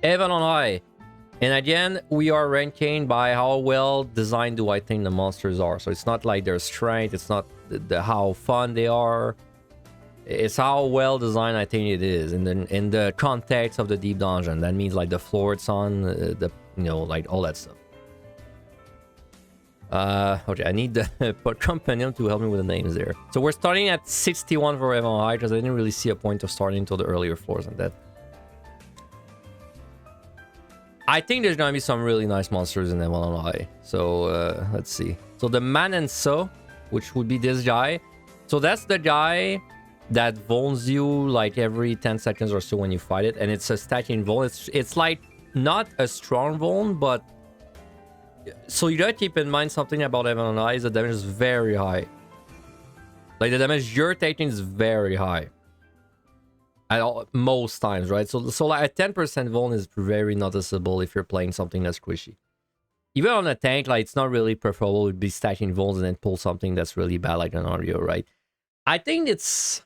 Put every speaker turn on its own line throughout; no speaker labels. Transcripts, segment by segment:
Even on high. And again, we are ranking by how well designed do I think the monsters are. So it's not like their strength, it's not how fun they are. It's how well designed I think it is in the context of the deep dungeon. That means like the floor it's on, the like all that stuff. Okay, I need the companion to help me with the names there. So we're starting at 61 for Evan High because I didn't really see a point of starting until the earlier floors and that. I think there's gonna be some really nice monsters in Evan High. So let's see. So the Manenso, which would be this guy. So that's the guy that vulns you like every 10 seconds or so when you fight it, and it's a stacking vuln. It's like not a strong vuln, but so you gotta keep in mind something about Evan High is the damage is very high. Like the damage you're taking is very high at most times, right? So like a 10% vuln is very noticeable if you're playing something that's squishy. Even on a tank, like it's not really preferable to be stacking vulns and then pull something that's really bad like an Ario, right? I think it's,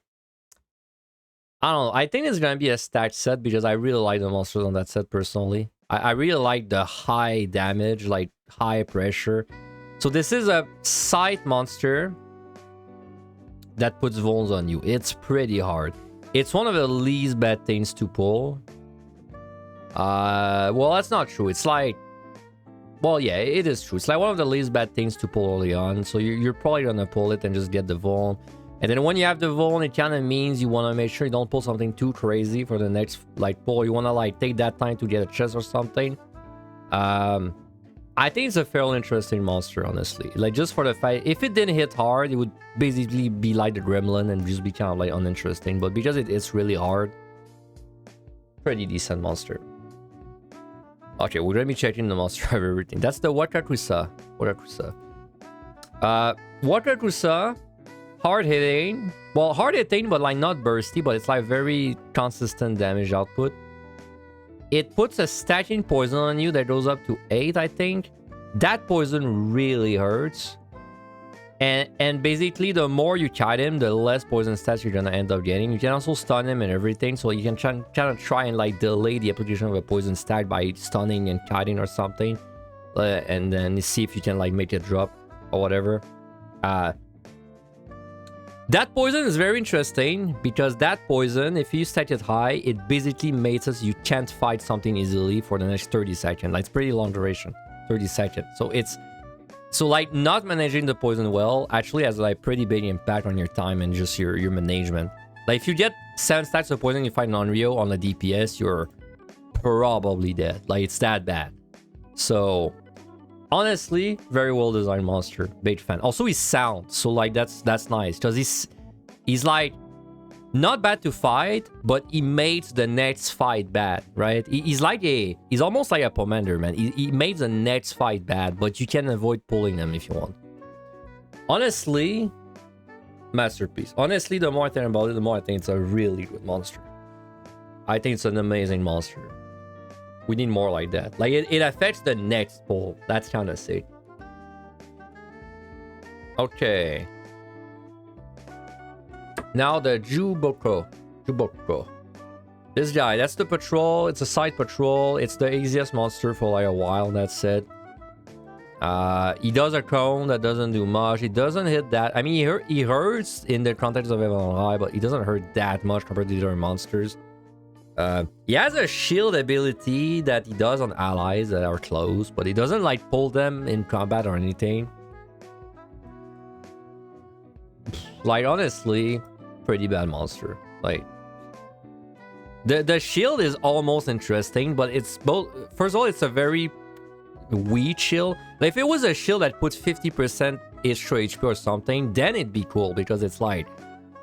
I don't know. I think it's gonna be a stacked set because I really like the monsters on that set personally. I really like the high damage, like high pressure. So this is a sight monster that puts vulns on you. It's pretty hard. It's one of the least bad things to pull. Well, that's not true. It's like, well, yeah, it is true. It's like one of the least bad things to pull early on. So you're probably gonna pull it and just get the vuln. And then when you have the vuln, it kind of means you want to make sure you don't pull something too crazy for the next like pull. You want to like take that time to get a chest or something. I think it's a fairly interesting monster, honestly. Like just for the fact, if it didn't hit hard, it would basically be like the Gremlin and just be kind of like uninteresting. But because it's really hard, pretty decent monster. Okay, we're gonna be checking the monster of everything. That's the Wakakusa. Wakakusa. Hard hitting, well, hard hitting, but like not bursty, but it's like very consistent damage output. It puts a stacking poison on you that goes up to 8, I think. That poison really hurts. And basically, the more you kite him, the less poison stats you're gonna end up getting. You can also stun him and everything, so you can kind of try and like delay the application of a poison stack by stunning and kiting or something, and then see if you can like make it drop or whatever. That poison is very interesting because that poison, if you stack it high, it basically makes us you can't fight something easily for the next 30 seconds. Like it's pretty long duration, 30 seconds. So like not managing the poison well actually has like pretty big impact on your time and just your management. Like if you get 7 stacks of poison, you fight non-Rio on the DPS, you're probably dead. Like it's that bad. So honestly, very well designed monster. Big fan. Also, he's sound, so like that's nice because he's like not bad to fight, but he makes the next fight bad, right? He's almost like a Pomander, man. He makes the next fight bad, but you can avoid pulling him if you want. Honestly, masterpiece. Honestly, the more I think about it, the more I think it's a really good monster. I think it's an amazing monster. We need more like that. Like, it affects the next pull. That's kind of sick. Okay. Now the Juboko. This guy, that's the patrol. It's a side patrol. It's the easiest monster for like a while, that's it. He does a cone that doesn't do much. He doesn't hit that. I mean, he hurts in the context of Evan High, but he doesn't hurt that much compared to the other monsters. He has a shield ability that he does on allies that are close, but he doesn't like pull them in combat or anything. Like honestly, pretty bad monster. Like the shield is almost interesting, but it's both. First of all, it's a very weak shield. Like if it was a shield that puts 50% extra HP or something, then it'd be cool because it's like.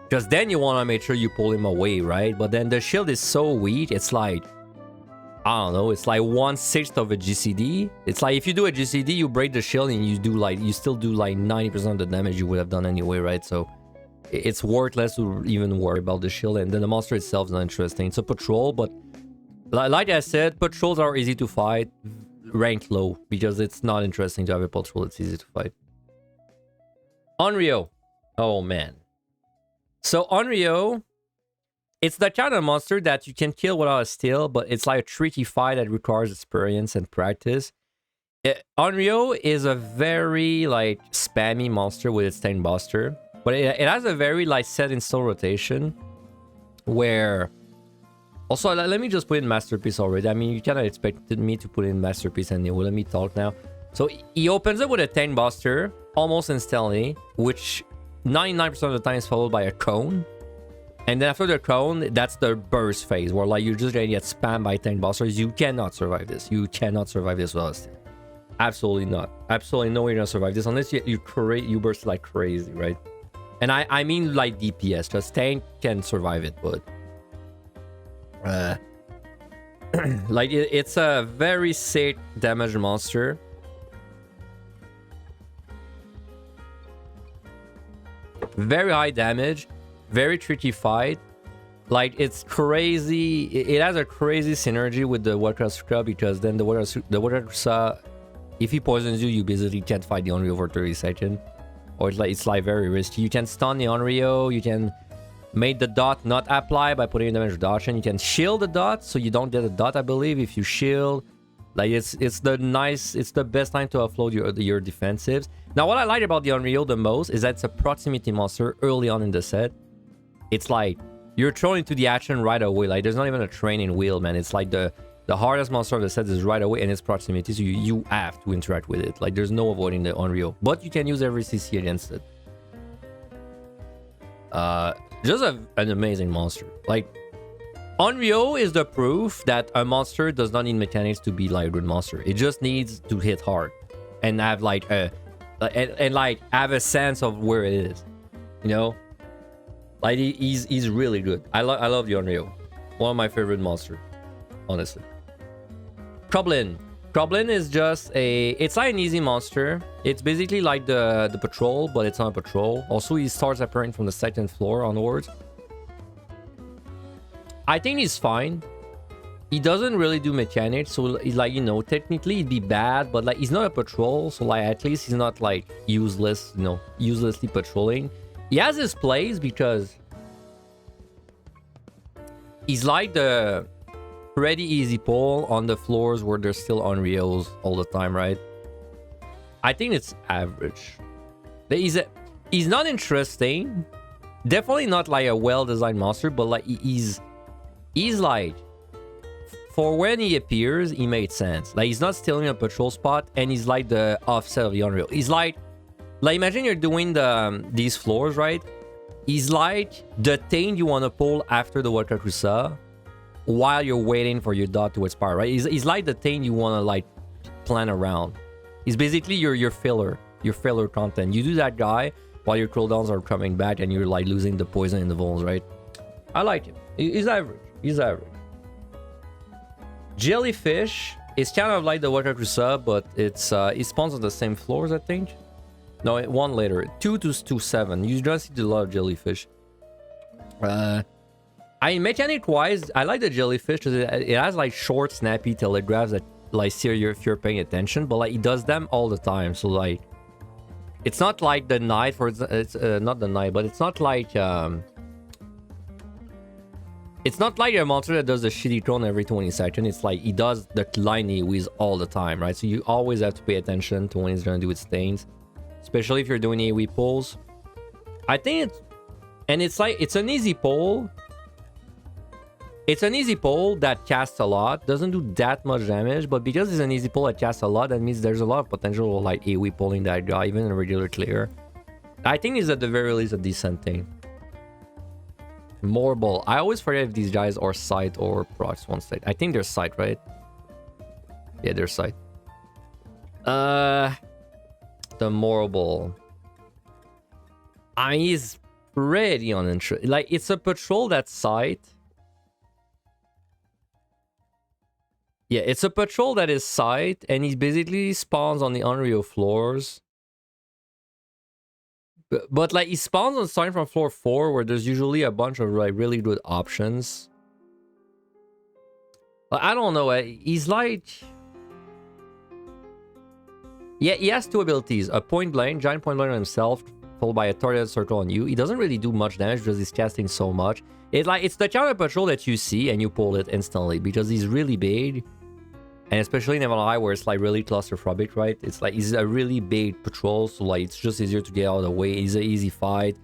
Because then you want to make sure you pull him away, right? But then the shield is so weak, it's like, I don't know, it's like 1/6 of a GCD. It's like if you do a GCD, you break the shield and you still do like 90% of the damage you would have done anyway, right? So it's worthless to even worry about the shield. And then the monster itself is not interesting. It's a patrol, but like I said, patrols are easy to fight, rank low, because it's not interesting to have a patrol that's easy to fight. Onryo. Oh man. So Onryo, It's the kind of monster that you can kill without a steal, but it's like a tricky fight that requires experience and practice. Onryo is a very like spammy monster with its Talonbuster, but it has a very like set in stone rotation where also let me just put in Masterpiece already. I mean, you kind of expected me to put in Masterpiece anyway. Let me talk now. So he opens up with a Talonbuster almost instantly, which 99% of the time is followed by a cone. And then after the cone, that's the burst phase where like you're just gonna get spammed by Talonbusters. You cannot survive this. You cannot survive this without a steal. Absolutely not. Absolutely no way you're gonna survive this unless you burst like crazy, right? And I mean like DPS. Just tank can survive it, but like it's a very sick damage monster. Very high damage, very tricky fight. Like it's crazy. It has a crazy synergy with the Wakasuka because then the Wakasuka, if he poisons you, you basically can't fight the Onryo for 30 seconds. Or it's like very risky. You can stun the Onryo, you can make the dot not apply by putting in damage reduction. You can shield the dot so you don't get a dot, I believe, if you shield. Like it's the best time to offload your defensives. Now what I like about the Onryo the most is that it's a proximity monster early on in the set. It's like you're thrown into the action right away. Like there's not even a training wheel, man. It's like the hardest monster of the set is right away, and it's proximity, so you have to interact with it. Like there's no avoiding the Onryo, but you can use every CC against it. Just an amazing monster. Like Onryo is the proof that a monster does not need mechanics to be like a good monster. It just needs to hit hard and have like like have a sense of where it is, you know. Like he's really good. I love the Onryo. One of my favorite monsters, honestly. Croblin is just it's like an easy monster. It's basically like the patrol, but it's not a patrol. Also, he starts appearing from the second floor onwards. I think he's fine. He doesn't really do mechanics, so he's like, you know, technically he'd be bad, but like he's not a patrol, so like at least he's not like useless, you know, uselessly patrolling. He has his plays because he's like the pretty easy pull on the floors where there's still Onryos all the time, right? I think it's average. He's not interesting. Definitely not like a well-designed monster, but like he's like, for when he appears, he made sense. Like he's not stealing a patrol spot, and he's like the offset of the Onryo. He's like imagine you're doing these floors, right? He's like the thing you want to pull after the Wakakusa while you're waiting for your dot to expire, right? He's like the thing you want to like plan around. He's basically your filler content. You do that guy while your cooldowns are coming back and you're like losing the poison in the vols, right? I like him. He's average. He's average. Jellyfish is kind of like the Wakakusa, but it spawns on the same floors, I think. No, one later. 2 to 7. You just see a lot of jellyfish. Mechanic wise, I like the jellyfish because it has like short, snappy telegraphs that like steer you if you're paying attention, but like it does them all the time. So like, it's not like the knight for it's not the knight, but it's not like a monster that does the shitty clone every 20 seconds. It's like he does the line AoEs all the time, right? So you always have to pay attention to when he's gonna do its stains, especially if you're doing AoE pulls. I think it's an easy pull. It's an easy pull that casts a lot, doesn't do that much damage, but because it's an easy pull that casts a lot, that means there's a lot of potential like AoE pulling that guy, even in a regular clear. I think it's at the very least a decent thing. Morable. I always forget if these guys are sight or procs one state. I think they're sight, right? Yeah, they're sight. The Morable. I mean, he's pretty uninteresting. Like, it's a patrol that's sight. Yeah, it's a patrol that is sight, and he basically spawns on the Onryo floors. But like, he spawns on starting from floor 4, where there's usually a bunch of like really good options. I don't know. He's like, yeah, he has two abilities: a point blank, giant point blank on himself, followed by a targeted circle on you. He doesn't really do much damage because he's casting so much. It's the counter patrol that you see and you pull it instantly because he's really big. And especially in MLI where it's like really claustrophobic, right? It's like he's a really big patrol, so like it's just easier to get out of the way. He's an easy fight.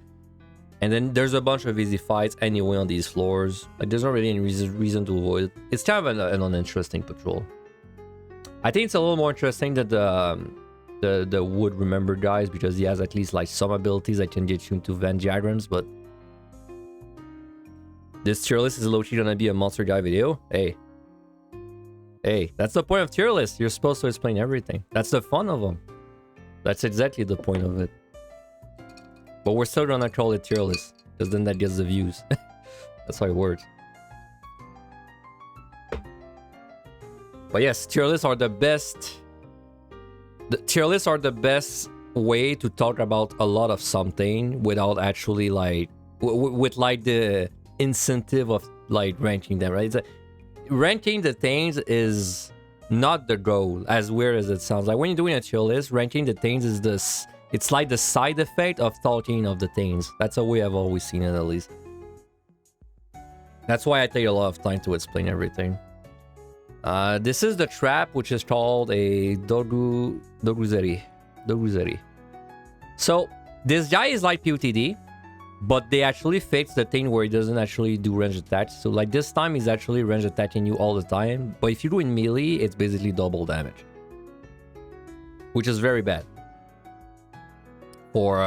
And then there's a bunch of easy fights anyway on these floors. Like there's not really any reason to avoid it. It's kind of an uninteresting patrol. I think it's a little more interesting that the Wood Remember guys because he has at least like some abilities that can get you into Venn diagrams, but this tier list is low-key gonna be a monster guy video. Hey, that's the point of tier list. You're supposed to explain everything. That's the fun of them. That's exactly the point of it. But we're still gonna call it tier list because then that gets the views. That's how it works. But yes, tier lists are the best. The tier lists are the best way to talk about a lot of something without actually like with like the incentive of like ranking them, right? Ranking the things is not the goal, as weird as it sounds. Like when you're doing a tier list, ranking the things is this. It's like the side effect of talking of the things. That's the way I've always seen it, at least. That's why I take a lot of time to explain everything. This is the trap, which is called a Doguzeri. So this guy is like POTD, but they actually fixed the thing where he doesn't actually do range attacks. So like this time he's actually range attacking you all the time. But if you do in melee, it's basically double damage. Which is very bad. For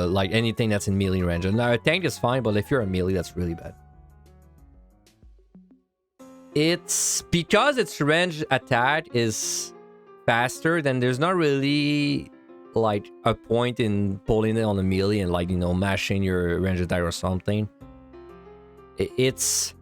like anything that's in melee range. And now a tank is fine, but if you're a melee, that's really bad. It's because its range attack is faster, then there's not really like a point in pulling it on the melee and like, you know, mashing your range attack or something. It's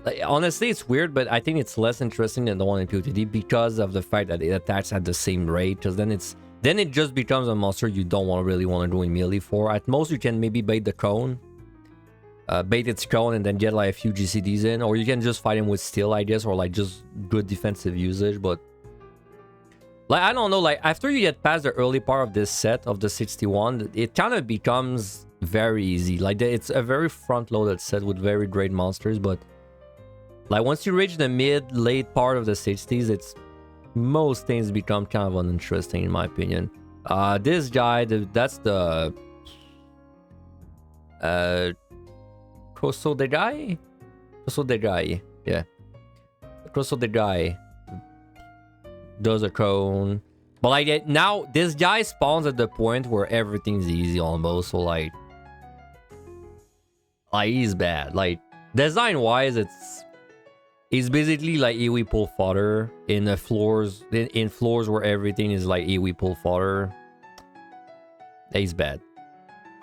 like, honestly, it's weird, but I think it's less interesting than the one in POTD because of the fact that it attacks at the same rate. Because then it just becomes a monster you don't really want to go in melee for. At most, you can maybe bait the cone. Bait its cone and then get like a few GCDs in. Or you can just fight him with steel, I guess, or like just good defensive usage. But like, I don't know, like after you get past the early part of this set of the 61, it kind of becomes very easy. Like it's a very front-loaded set with very great monsters. But like once you reach the mid-late part of the 60s, it's most things become kind of uninteresting in my opinion. This guy, that's the Crosso de guy? Crosso de guy, yeah. Crosso de guy does a cone. But like now, this guy spawns at the point where everything's easy almost. So like he's bad. Like design-wise, it's basically like AoE pull fodder in the floors, in floors where everything is like AoE pull fodder. He's bad.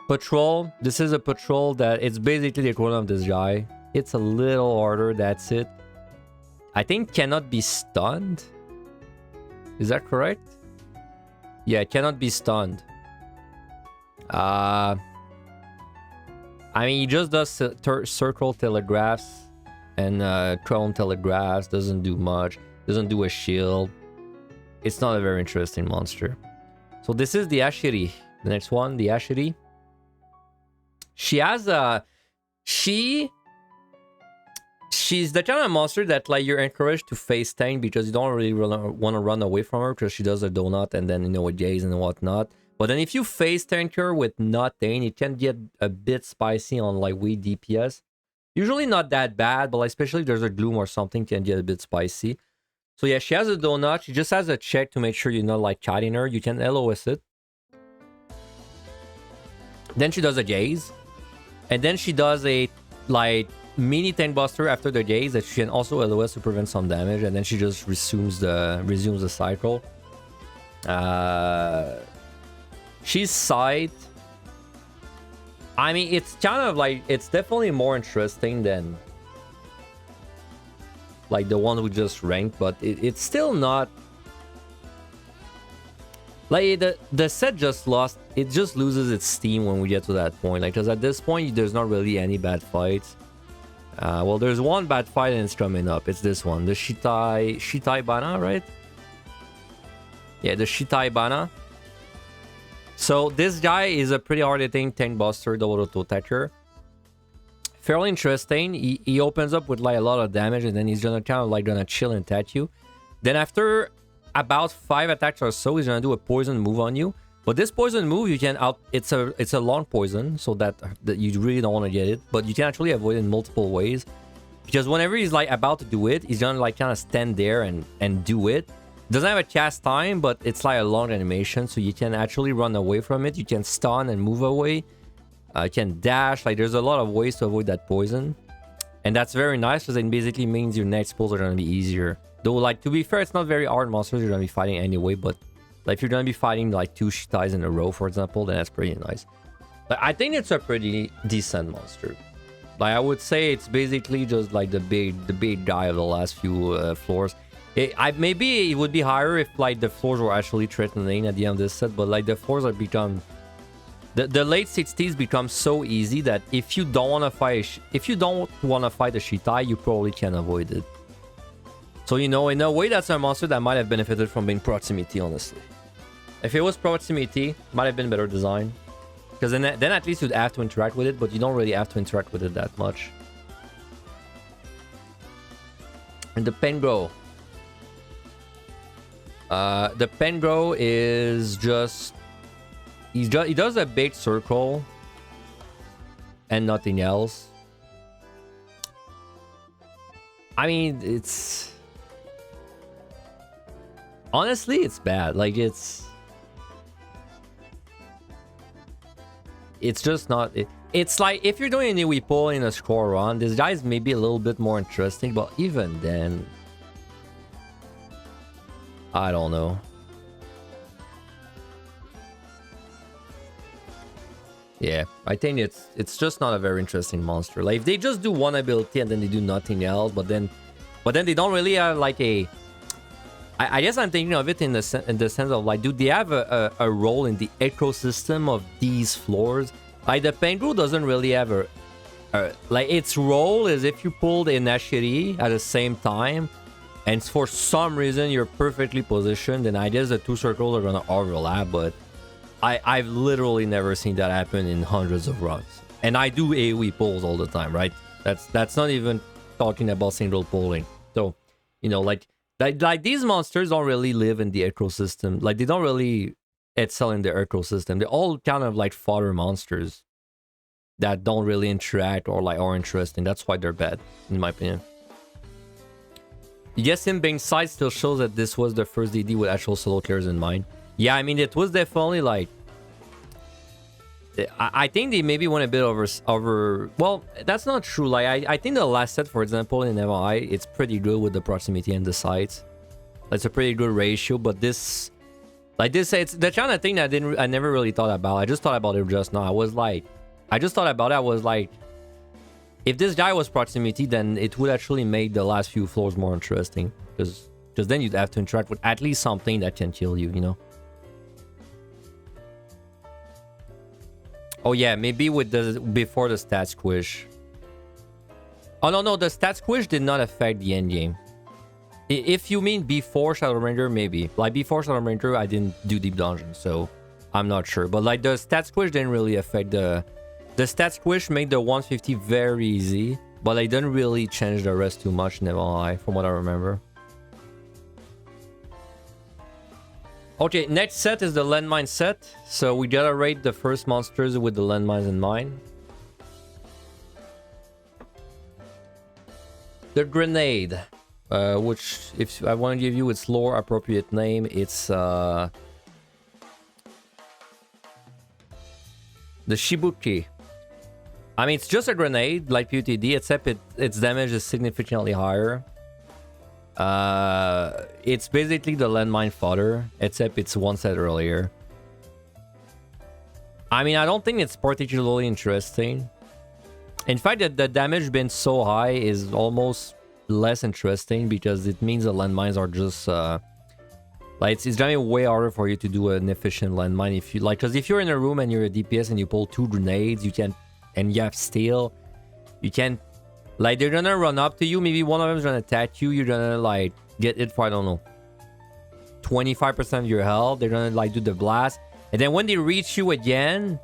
Patrol. This is a patrol that it's basically the equivalent of this guy. It's a little harder, that's it. I think cannot be stunned. Is that correct? Yeah, it cannot be stunned. I mean, he just does circle telegraphs and chrome telegraphs. Doesn't do much. Doesn't do a shield. It's not a very interesting monster. So this is the Ashiri. The next one, the Ashiri. She has a... She's the kind of monster that like you're encouraged to face tank because you don't really want to run away from her because she does a donut and then, you know, a gaze and whatnot. But then if you face tank her with nothing, it can get a bit spicy on like weak DPS. Usually not that bad, but like, especially if there's a gloom or something, can get a bit spicy. So yeah, she has a donut. She just has a check to make sure you're not like kiting her. You can LOS it. Then she does a gaze. And then she does a like mini tank buster after the gaze that she can also LOS to prevent some damage. And then she just resumes the cycle. She's side. I mean, it's kind of like, it's definitely more interesting than like the one we just ranked, but it's still not like the set just lost. It just loses its steam when we get to that point, like, because at this point there's not really any bad fights. Well, there's one bad fight and it's coming up. It's this one, the Shita Bana, right? Yeah, the Shita Bana. So this guy is a pretty hard-hitting tank buster, double auto attacker. Fairly interesting. He opens up with like a lot of damage, and then he's gonna kind of like gonna chill and attack you. Then after about 5 attacks or so, he's gonna do a poison move on you. But this poison move, you can it's a long poison, so that you really don't want to get it. But you can actually avoid it in multiple ways, because whenever he's like about to do it, he's gonna like kind of stand there and do it. Doesn't have a cast time, but it's like a long animation, so you can actually run away from it. You can stun and move away. You can dash. Like there's a lot of ways to avoid that poison, and that's very nice because it basically means your next pulls are gonna be easier. Though, like to be fair, it's not very hard monsters you're gonna be fighting anyway, but. Like if you're gonna be fighting like 2 Shitais in a row, for example, then that's pretty nice. But I think it's a pretty decent monster. Like I would say it's basically just like the big guy of the last few floors. Maybe it would be higher if like the floors were actually threatening at the end of this set, but like the floors have become the late 60s become so easy that if you don't want to fight a Shitai, you probably can avoid it. So you know, in a way, that's a monster that might have benefited from being proximity, honestly. If it was proximity, might have been better design. Because then at least you'd have to interact with it, but you don't really have to interact with it that much. And the Pengro. The Pengro is just... He does a big circle. And nothing else. I mean, it's... Honestly, it's bad. Like, it's just not... It's like, if you're doing a Nui pull in a score run, this guy's maybe a little bit more interesting, but even then... I don't know. Yeah, I think it's just not a very interesting monster. Like, if they just do one ability and then they do nothing else, but then they don't really have, like, a... I guess I'm thinking of it in the sense of like, do they have a role in the ecosystem of these floors? Like the Pengru doesn't really have like its role is if you pulled a Nashiri at the same time, and for some reason you're perfectly positioned, then I guess the 2 circles are gonna overlap. But I've literally never seen that happen in hundreds of runs, and I do AoE pulls all the time, right? That's not even talking about single pulling. So you know, like these monsters don't really live in the ecosystem. Like they don't really excel in the ecosystem. They're all kind of like fodder monsters that don't really interact or like are interesting. That's why they're bad, in my opinion. Yes, him being side still shows that this was the first DD with actual solo players in mind. Yeah, I mean it was definitely like... I think they maybe went a bit over... Well, that's not true. Like I think the last set, for example, in MI, it's pretty good with the proximity and the sides. It's a pretty good ratio, but this... Like this, it's the kind of thing that I never really thought about. I just thought about it just now. I just thought about it. I was like, if this guy was proximity, then it would actually make the last few floors more interesting. Because then you'd have to interact with at least something that can kill you, you know? Oh yeah, maybe with the before the stat squish. Oh no, the stat squish did not affect the endgame. If you mean before Shadow Ranger, maybe. Like before Shadow Ranger, I didn't do deep dungeon, so I'm not sure. But like the stat squish didn't really affect the stat squish made the 150 very easy, but it didn't really change the rest too much, never lie, from what I remember. Okay, next set is the landmine set. So we gotta rate the first monsters with the landmines in mind. The grenade, which if I want to give you its lore appropriate name, it's the Shibuki. I mean, it's just a grenade like PUTD, except its damage is significantly higher. It's basically the landmine fodder, except it's one set earlier. I mean, I don't think it's particularly interesting. In fact, the damage being so high is almost less interesting because it means the landmines are just like it's gonna be way harder for you to do an efficient landmine if you like. Because if you're in a room and you're a DPS and you pull 2 grenades, you can, and you have steel, you can. Like, they're gonna run up to you. Maybe one of them is gonna attack you. You're gonna, like, get it for, I don't know, 25% of your health. They're gonna, like, do the blast. And then when they reach you again,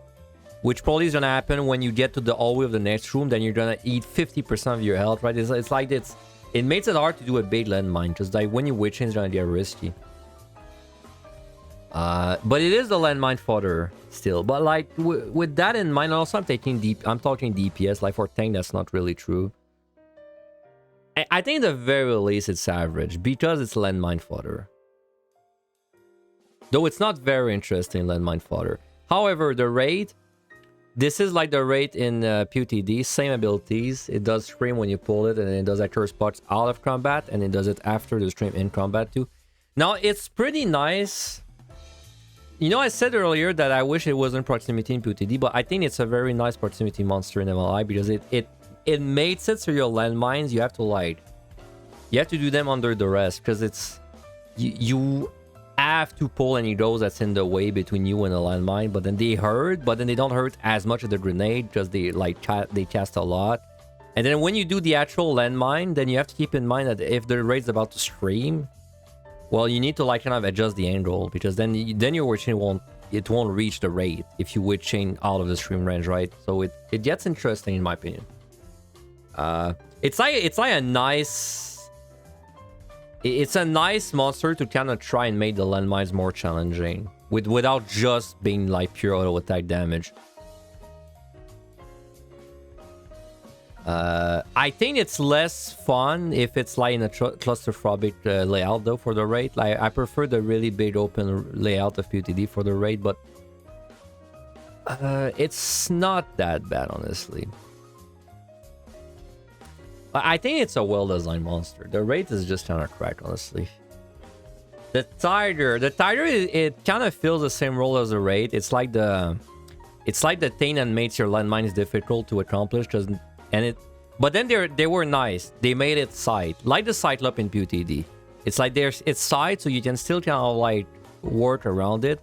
which probably is gonna happen when you get to the hallway of the next room, then you're gonna eat 50% of your health, right? It's like it makes it hard to do a big landmine, because like when you witch chain, it's gonna get risky. But it is the landmine fodder still. But like with that in mind, also I'm talking DPS. Like for tank, that's not really true. I think at the very least it's average because it's landmine fodder. Though it's not very interesting landmine fodder. However, the rate, this is like the rate in PUTD, same abilities. It does scream when you pull it, and it does accurate spots out of combat, and it does it after the stream in combat too. Now it's pretty nice. You know, I said earlier that I wish it wasn't proximity in PUTD, but I think it's a very nice proximity monster in MLI because it makes it so your landmines, you have to do them under duress, because it's you have to pull any of those that's in the way between you and the landmine, but then they hurt, but then they don't hurt as much as the grenade because they cast a lot. And then when you do the actual landmine, then you have to keep in mind that if the raid's about to stream, well, you need to like kind of adjust the angle, because then your witch chain won't reach the raid if you witch chain out of the stream range, right? So it gets interesting in my opinion. It's like a nice monster to kind of try and make the landmines more challenging without just being like pure auto attack damage. I think it's less fun if it's like in a claustrophobic layout though for the raid. Like I prefer the really big open layout of PUTD for the raid, but it's not that bad honestly. I think it's a well-designed monster. The raid is just kind of cracked, honestly. The Tiger, it kind of fills the same role as the raid. It's like the thing that makes your landmines difficult to accomplish, but then they were nice. They made it side, like the Cyclops in PUTD. It's like it's side, so you can still kind of like work around it.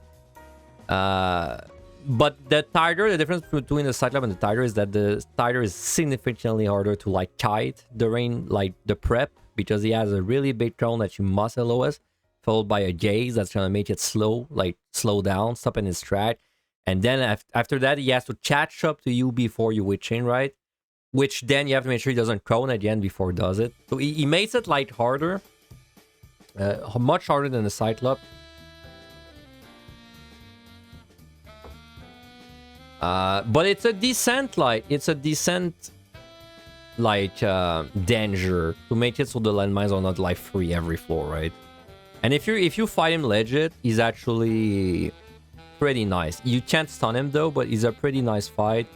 But the Tiger, the difference between the Cyclops and the Tiger is that the Tiger is significantly harder to like kite during like the prep, because he has a really big cone that you must LOS, followed by a gaze that's gonna make it slow down, stop in its track. And then after that, he has to catch up to you before you witch chain, right? Which then you have to make sure he doesn't cone again before he does it. So he makes it like harder, much harder than the Cyclops. But it's a decent danger to make it so the landmines are not like free every floor, right? And if you fight him legit, he's actually pretty nice. You can't stun him though, but he's a pretty nice fight.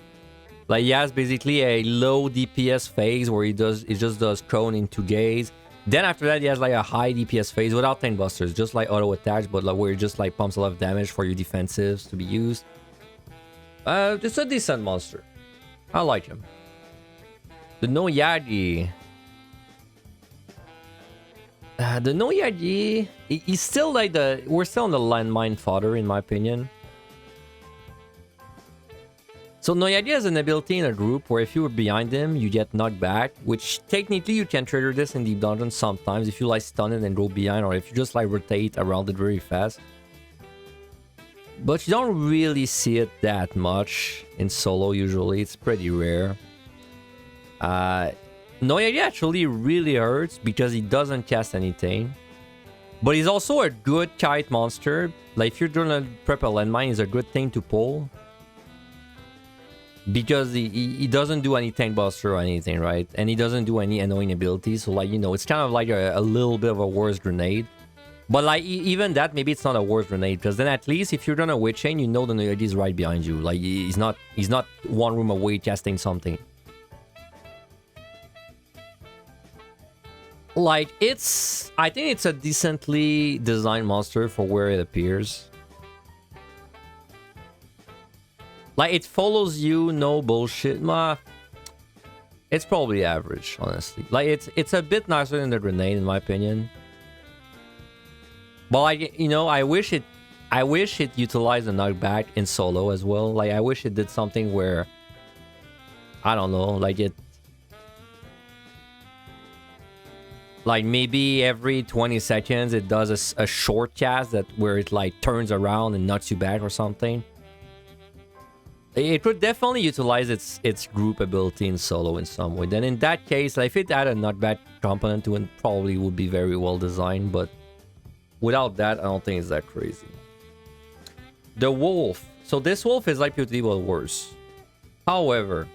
Like he has basically a low DPS phase where he just does cone into gaze. Then after that, he has like a high DPS phase without Talonbusters, just like auto attacks, but like where he just like pumps a lot of damage for your defensives to be used. It's a decent monster. I like him. The Noyagi. The Noyagi, he's still like we're still on the landmine fodder in my opinion. So Noyagi has an ability in a group where if you were behind him, you get knocked back, which technically you can trigger this in Deep Dungeon sometimes if you like stun it and go behind, or if you just like rotate around it very fast. But you don't really see it that much in solo usually. It's pretty rare. Noyagi actually really hurts because he doesn't cast anything. But he's also a good kite monster. Like if you're gonna prep a landmine, he's a good thing to pull. Because he doesn't do any Talonbuster or anything, right? And he doesn't do any annoying abilities. So like, you know, it's kind of like a little bit of a worse grenade. But like even that, maybe it's not a worse grenade, because then at least if you're gonna witch chain, you know the Noyagi is right behind you. Like he's not one room away casting something. Like I think it's a decently designed monster for where it appears. Like it follows you, no bullshit. It's probably average, honestly. Like it's a bit nicer than the grenade in my opinion. But like, you know, I wish it utilized the knockback in solo as well. Like I wish it did something where, I don't know, like Like maybe every 20 seconds it does a short cast that where it like turns around and knocks you back or something. It could definitely utilize its group ability in solo in some way. Then in that case, like, if it had a knockback component to it, probably would be very well designed. But without that, I don't think it's that crazy. The wolf. So this wolf is like POTD but worse. However,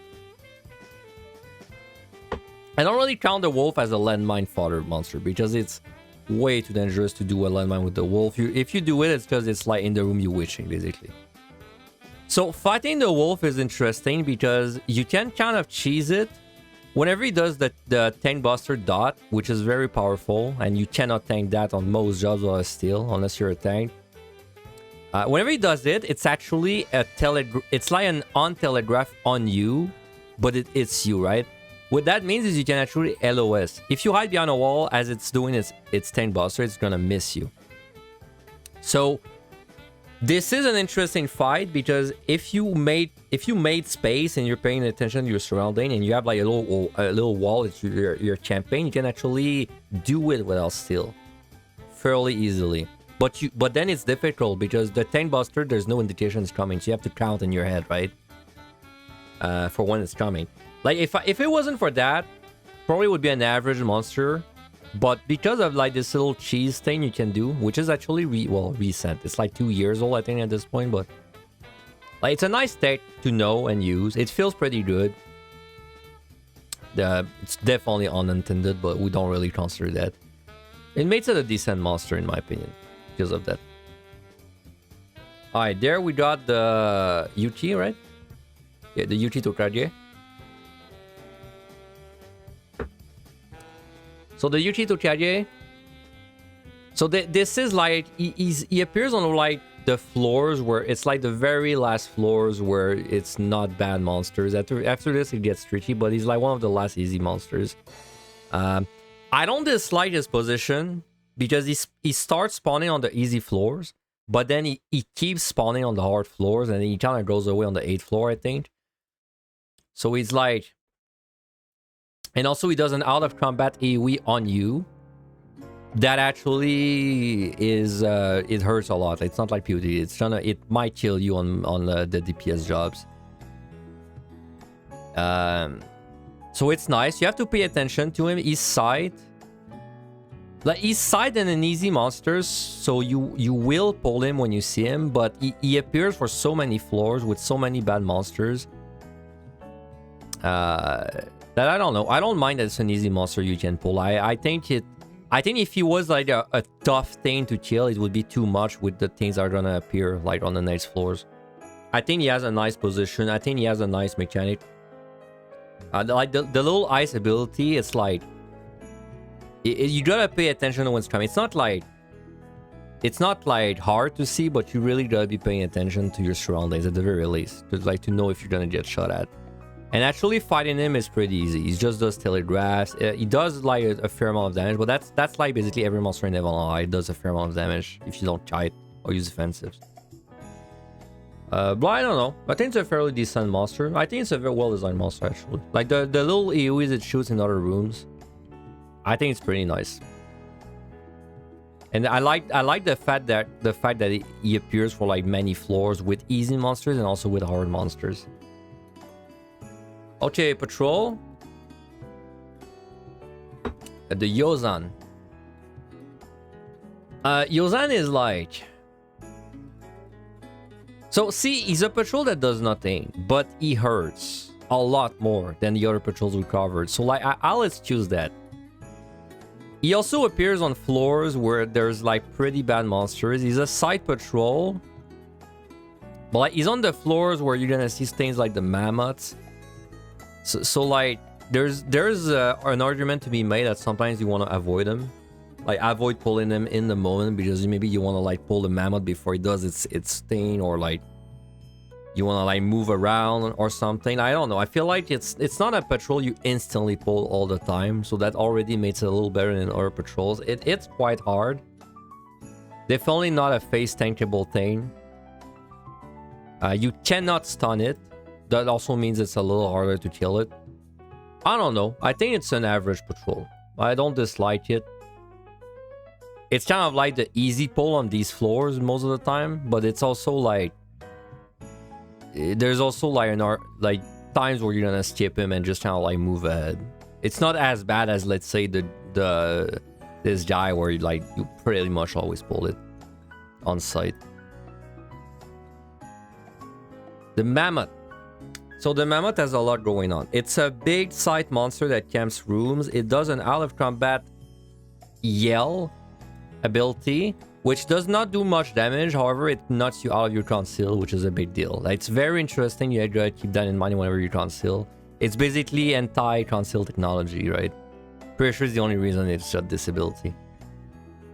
I don't really count the wolf as a landmine fodder monster because it's way too dangerous to do a landmine with the wolf. If you do it, it's because it's like in the room you witching, basically. So fighting the wolf is interesting because you can kind of cheese it. Whenever he does the Talonbuster dot, which is very powerful, and you cannot tank that on most jobs or a steal, unless you're a tank. Whenever he does it, it's actually a it's like an on-telegraph on you, but it's you, right? What that means is you can actually LOS. If you hide behind a wall as it's doing its Talonbuster, it's gonna miss you. So this is an interesting fight because if you made space and you're paying attention to your surrounding and you have like a little wall that your campaign, you can actually do it without steal fairly easily. But then it's difficult because the Talonbuster, there's no indication it's coming, so you have to count in your head, right? For when it's coming. Like if it wasn't for that, probably would be an average monster. But because of like this little cheese thing you can do, which is actually recent. It's like 2 years old, I think, at this point. But like it's a nice tech to know and use. It feels pretty good. It's definitely unintended, but we don't really consider that. It makes it a decent monster in my opinion because of that. All right, there we got the UT, right? Yeah, the UT Tokage. So the UT Tokage. So this is like he appears on like the floors where it's like the very last floors where it's not bad monsters. After this it gets tricky, but he's like one of the last easy monsters. I don't dislike his position because he starts spawning on the easy floors, but then he keeps spawning on the hard floors, and then he kind of goes away on the 8th floor, I think. So he's like. And also he does an out of combat AoE on you. That actually is it hurts a lot. It's not like POD. It might kill you on the DPS jobs. So it's nice. You have to pay attention to him. He's side. Like he's side and an easy monsters, so you will pull him when you see him, but he appears for so many floors with so many bad monsters. That I don't know. I don't mind that it's an easy monster you can pull. I think if he was like a tough thing to kill, it would be too much with the things that are gonna appear like on the next floors. I think he has a nice position. I think he has a nice mechanic. Like the little ice ability, it's like you gotta pay attention to what's coming. It's not like hard to see, but you really gotta be paying attention to your surroundings at the very least, to know if you're gonna get shot at. And actually fighting him is pretty easy. He just does telegraphs. He does like a fair amount of damage, but that's like basically every monster in Evan does a fair amount of damage if you don't kite or use offensives. But I don't know. I think it's a fairly decent monster. I think it's a very well designed monster actually. Like the little AoEs it shoots in other rooms. I think it's pretty nice. And I like the fact that he appears for like many floors with easy monsters and also with hard monsters. Okay, patrol. The Yozan. Yozan is like... So, see, he's a patrol that does nothing, but he hurts a lot more than the other patrols we covered. So, like, I'll excuse that. He also appears on floors where there's, like, pretty bad monsters. He's a side patrol. But, like, he's on the floors where you're gonna see things like the mammoths. So like, there's an argument to be made that sometimes you want to avoid them. Like, avoid pulling them in the moment because maybe you want to, like, pull the mammoth before it does its thing, or, like, you want to, like, move around or something. I don't know. I feel like it's not a patrol you instantly pull all the time, so that already makes it a little better than other patrols. It's quite hard. Definitely not a face tankable thing. You cannot stun it. That also means it's a little harder to kill it. I don't know. I think it's an average patrol. I don't dislike it. It's kind of like the easy pull on these floors most of the time, but it's also like there's also like times where you're gonna skip him and just kind of like move ahead. It's not as bad as, let's say, this guy where you pretty much always pull it on sight. The mammoth. So the mammoth has a lot going on. It's a big sight monster that camps rooms. It does an out of combat yell ability, which does not do much damage. However, it knocks you out of your conceal, which is a big deal. It's very interesting. You gotta keep that in mind whenever you conceal. It's basically anti-conceal technology, right? Pretty sure it's the only reason it's a disability.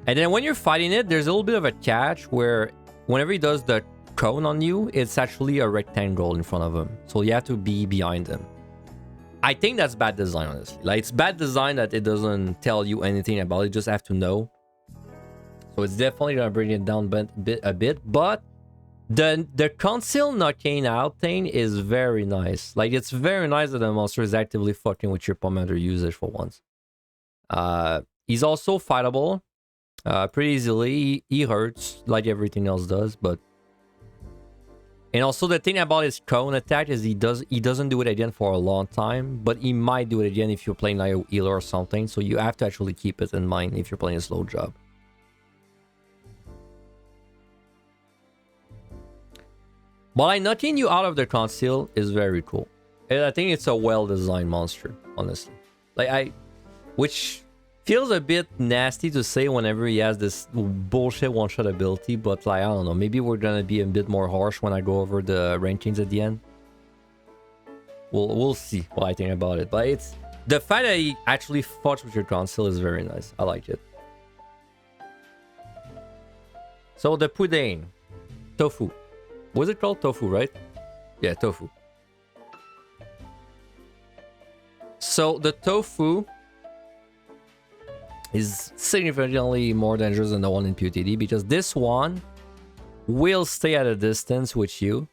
And then when you're fighting it, there's a little bit of a catch where whenever he does the cone on you, it's actually a rectangle in front of him. So you have to be behind him. I think that's bad design, honestly. Like, it's bad design that it doesn't tell you anything about it. You just have to know. So it's definitely gonna bring it down a bit. But the conceal knocking out thing is very nice. Like, it's very nice that the monster is actively fucking with your commander usage for once. He's also fightable pretty easily. He hurts like everything else does, but... And also the thing about his cone attack is he doesn't do it again for a long time, but he might do it again if you're playing like a healer or something. So you have to actually keep it in mind if you're playing a slow job. But like, knocking you out of the conceal is very cool. And I think it's a well-designed monster, honestly. Which feels a bit nasty to say whenever he has this bullshit one-shot ability, but like, I don't know, maybe we're gonna be a bit more harsh when I go over the rankings at the end. We'll see what I think about it. But it's the fact that he actually fucks with your conceal is very nice. I like it. So the pudding. Tofu. What's it called? Tofu, right? Yeah, tofu. So the tofu is significantly more dangerous than the one in PUTD because this one will stay at a distance with you.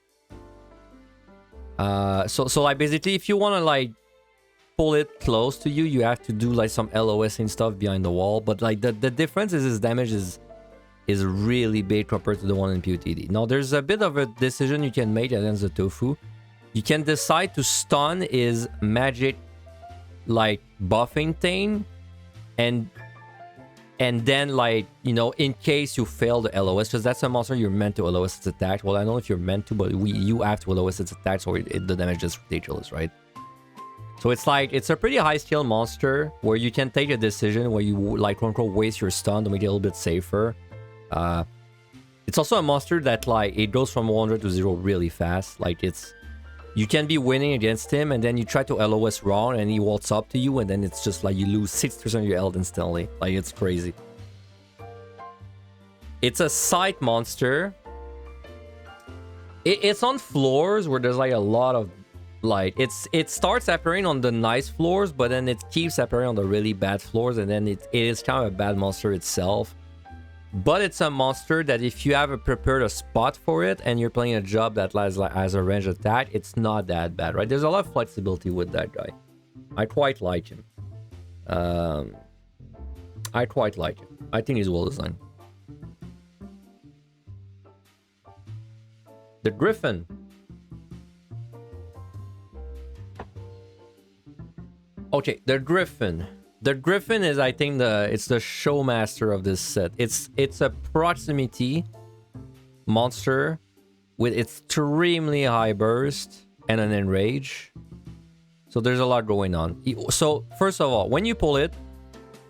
So like, basically, if you want to like pull it close to you, you have to do like some LOS and stuff behind the wall. But like the difference is his damage is really big compared to the one in PUTD. Now there's a bit of a decision you can make against the tofu. You can decide to stun his magic like buffing thing, and then, like, you know, in case you fail the LOS, because that's a monster you're meant to LOS its attack. Well, I don't know if you're meant to, but you have to LOS its attack, so the damage is ridiculous, right? So it's like, it's a pretty high skill monster where you can take a decision where you, like, quote unquote, waste your stun to make it a little bit safer. It's also a monster that, like, it goes from 100 to 0 really fast. Like, you can be winning against him, and then you try to LOS wrong, and he walks up to you, and then it's just like you lose 60% of your health instantly. Like, it's crazy. It's a sight monster. It's on floors where there's like a lot of like, it starts appearing on the nice floors, but then it keeps appearing on the really bad floors, and then it is kind of a bad monster itself. But it's a monster that if you have prepared a spot for it and you're playing a job that has a ranged attack, it's not that bad, right? There's a lot of flexibility with that guy. I quite like him. I quite like him. I think he's well designed. The Griffin. Okay, the Griffin. The Griffin is, I think, it's the showmaster of this set. It's a proximity monster with extremely high burst and an enrage. So there's a lot going on. So first of all, when you pull it,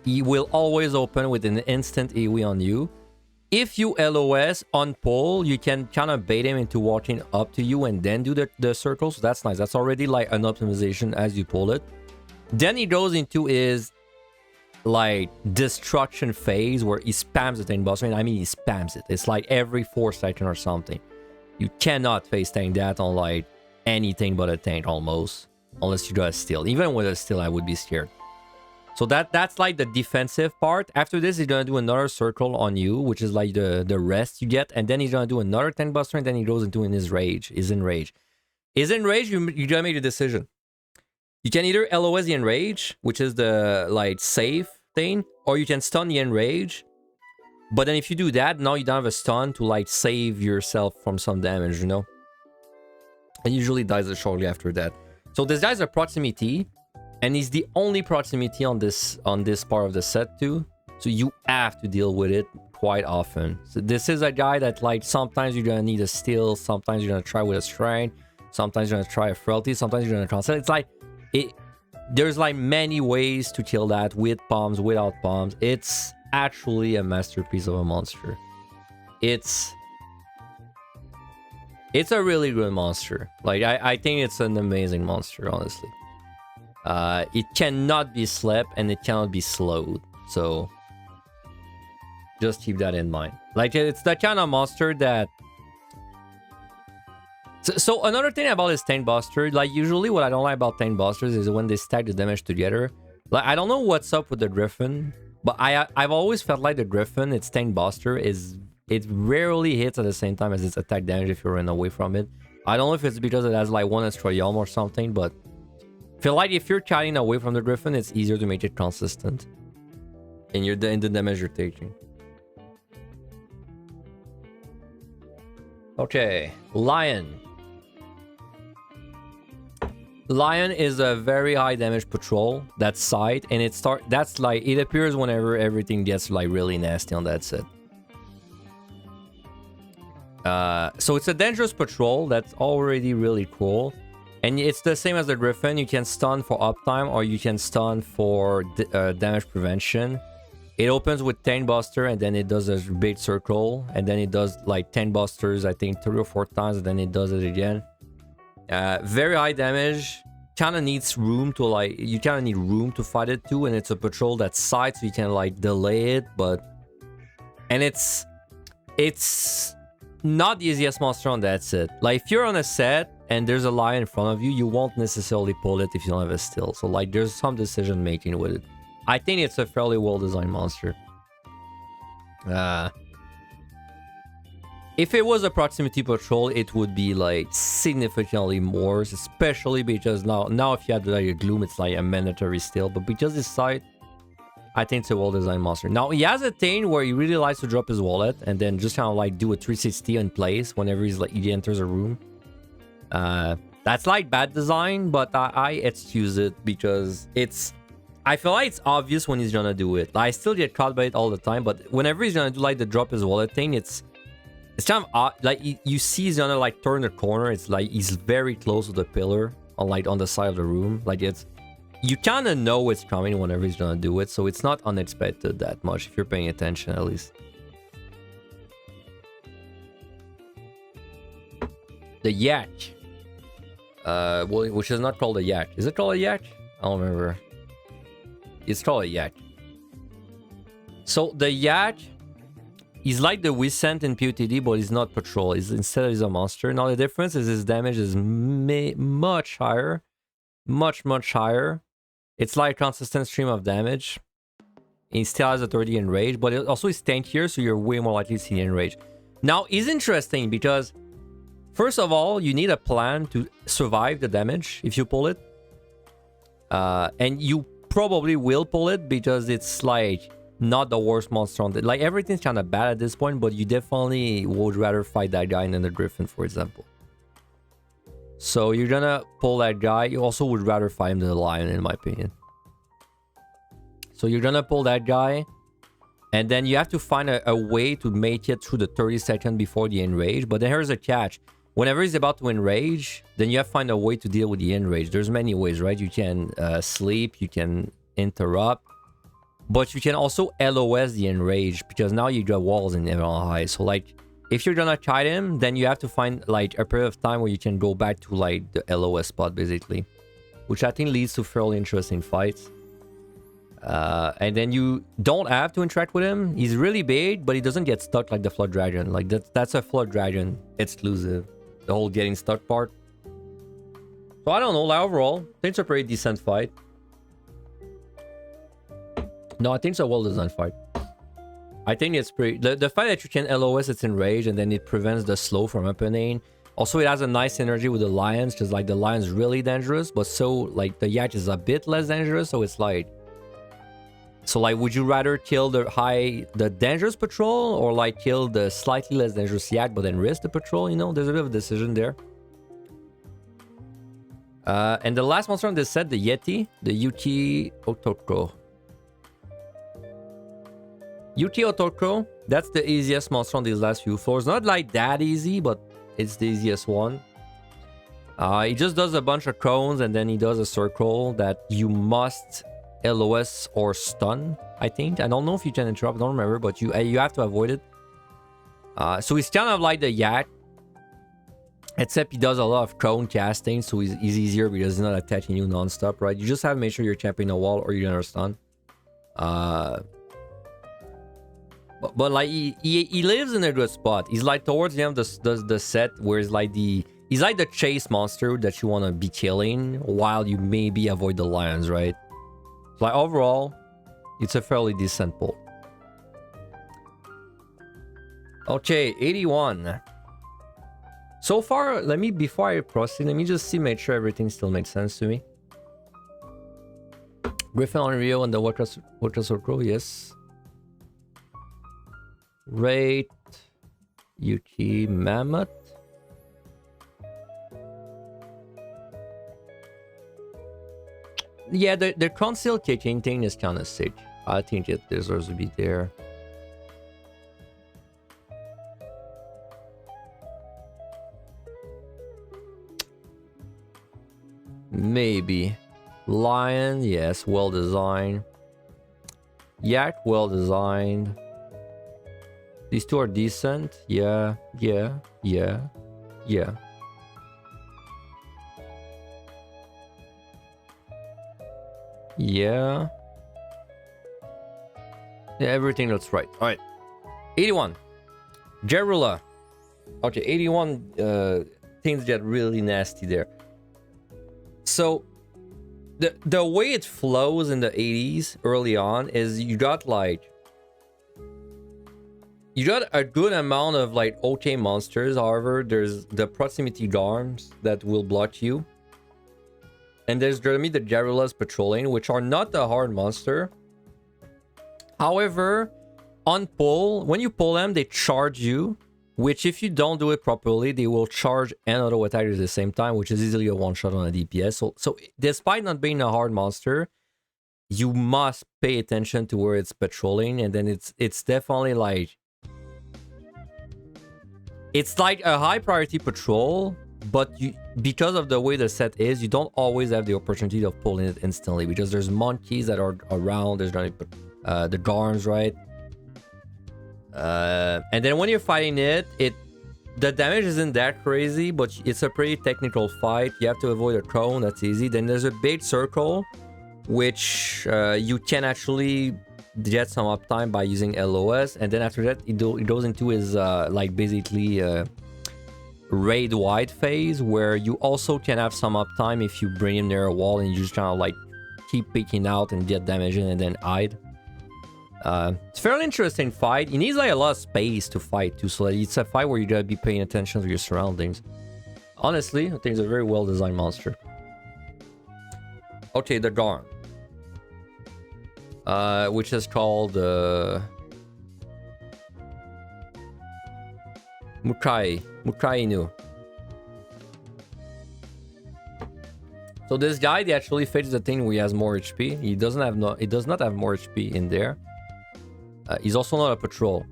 he will always open with an instant AoE on you. If you LOS on pull, you can kind of bait him into walking up to you and then do the circle. So that's nice. That's already like an optimization as you pull it. Then he goes into his like destruction phase where he spams the tank buster, and I mean he spams it. It's like every 4 seconds or something. You cannot face tank that on like anything but a tank almost, unless you got a steal. Even with a steal, I would be scared. So that's like the defensive part. After this, he's gonna do another circle on you, which is like the rest you get, and then he's gonna do another tank buster, and then he goes into his enrage. His enrage, you gotta make a decision. You can either LOS the enrage, which is the like safe thing, or you can stun the Enrage. But then if you do that, now you don't have a stun to like save yourself from some damage, you know? And usually dies shortly after that. So this guy's a proximity, and he's the only proximity on this part of the set too. So you have to deal with it quite often. So this is a guy that like sometimes you're gonna need a steal, sometimes you're gonna try with a shrine, sometimes you're gonna try a frailty, sometimes you're gonna translate. It's like there's like many ways to kill that with bombs, without bombs. It's actually a masterpiece of a monster. It's a really good monster. Like I think it's an amazing monster, honestly. It cannot be slept and it cannot be slowed. So just keep that in mind. Like it's that kind of monster that. So another thing about this Talonbuster, like usually what I don't like about Talonbusters is when they stack the damage together. Like I don't know what's up with the Griffin, but I've always felt like the Griffin, its Talonbuster it rarely hits at the same time as its attack damage if you're running away from it. I don't know if it's because it has like one extra yelm or something, but I feel like if you're chatting away from the Griffin, it's easier to make it consistent in the damage you're taking. Okay, Lion. Lion is a very high damage patrol. That's sight, and it appears whenever everything gets like really nasty on that set. So it's a dangerous patrol. That's already really cool, and it's the same as the Griffin. You can stun for uptime, or you can stun for damage prevention. It opens with Talonbuster, and then it does a big circle, and then it does like 10 busters, I think 3 or 4 times, and then it does it again. Very high damage. Kind of needs room to like. You kind of need room to fight it too, and it's a patrol that's side, so you can like delay it. And it's not the easiest monster on that set. Like if you're on a set and there's a lion in front of you, you won't necessarily pull it if you don't have a steal. So like there's some decision making with it. I think it's a fairly well designed monster. If it was a proximity patrol, it would be like significantly more, especially because now if you have like a gloom, it's like a mandatory steal. But because it's side, I think it's a well-designed monster. Now he has a thing where he really likes to drop his wallet and then just kind of like do a 360 in place whenever he enters a room. That's like bad design, but I excuse it because I feel like it's obvious when he's gonna do it. I still get caught by it all the time, but whenever he's gonna do like the drop his wallet thing, it's kind of odd. Like you see he's gonna like turn the corner. It's like he's very close to the pillar on the side of the room. Like you kind of know it's coming whenever he's gonna do it, so it's not unexpected that much if you're paying attention at least. The Yak, which is not called a Yak. Is it called a Yak? I don't remember. It's called a Yak. So the Yak, he's like the Wiscent in POTD, but he's not patrol. Instead he's a monster. Now the difference is his damage is much higher. Much higher. It's like a consistent stream of damage. He still has a 30 Enrage, but it also is tankier, so you're way more likely to see Enrage. Now, it's interesting because, first of all, you need a plan to survive the damage if you pull it. And you probably will pull it because it's like not the worst monster on the... Like, everything's kind of bad at this point, but you definitely would rather fight that guy than the Griffin, for example. So you're gonna pull that guy. You also would rather fight him than the Lion, in my opinion. So you're gonna pull that guy, and then you have to find a way to make it through the 30 seconds before the Enrage. But then here's a catch. Whenever he's about to Enrage, then you have to find a way to deal with the Enrage. There's many ways, right? You can sleep, you can interrupt, but you can also LOS the Enrage because now you got walls in Emerald High. So like, if you're gonna kite him, then you have to find like a period of time where you can go back to like the LOS spot basically, which I think leads to fairly interesting fights. And then you don't have to interact with him. He's really big, but he doesn't get stuck like the Flood Dragon. Like that's a Flood Dragon exclusive, the whole getting stuck part. So I don't know, like overall, I think it's a pretty decent fight. No, I think it's a well-designed fight. I think it's pretty... The fact that you can LOS its Enrage and then it prevents the slow from happening. Also, it has a nice synergy with the Lions, because like the Lion's really dangerous, but so like the Yak is a bit less dangerous, so it's like... So like, would you rather kill the dangerous patrol, or like kill the slightly less dangerous yak but then risk the patrol? You know, there's a bit of a decision there. And the last monster on this set, the Yeti, the UT Otokro. UT Otokro, that's the easiest monster on these last few floors. Not like that easy, but it's the easiest one. He just does a bunch of cones, and then he does a circle that you must LOS or stun, I think. I don't know if you can interrupt, I don't remember, but you have to avoid it. So he's kind of like the yak, except he does a lot of cone casting, so he's easier because he's not attacking you non-stop, right? You just have to make sure you're champing a wall or you're gonna stun. But like he lives in a good spot. He's like towards the end of the set where he's like the chase monster that you want to be killing while you maybe avoid the lions, right? So like overall, it's a fairly decent pull. Okay, 81. So far, before I proceed, let me just make sure everything still makes sense to me. Griffin on Rio and the Water Circle, yes. Rate UT Mammoth. Yeah, the conceal kicking thing is kind of sick. I think it deserves to be there. Maybe. Lion, yes, well designed. Yak, well designed. These two are decent. Yeah. Yeah. Yeah. Yeah, everything looks right. All right. 81. Gerula. Okay, 81 things get really nasty there. So the way it flows in the 80s early on is you got a good amount of like okay monsters. However, there's the proximity garms that will block you. And there's gonna be the Gerulas patrolling, which are not a hard monster. However, on pull, when you pull them, they charge you, which if you don't do it properly, they will charge and auto attack at the same time, which is easily a one-shot on a DPS. So despite not being a hard monster, you must pay attention to where it's patrolling, and then it's definitely like... It's like a high priority patrol, but because of the way the set is, you don't always have the opportunity of pulling it instantly, because there's monkeys that are around, there's the Garms, right? And then when you're fighting it, the damage isn't that crazy, but it's a pretty technical fight. You have to avoid a cone, that's easy. Then there's a big circle, which you can actually get some uptime by using LOS, and then after that it goes into his like basically raid wide phase, where you also can have some uptime if you bring him near a wall and you just kind of like keep peeking out and get damage in and then hide. It's a fairly interesting fight. He needs like a lot of space to fight too, so it's a fight where you gotta be paying attention to your surroundings. Honestly, I think it's a very well designed monster. Okay, the Garm, which is called Mukai Inu. So this guy, they actually fixed the thing where he has more HP. He does not have more HP in there. He's also not a patrol,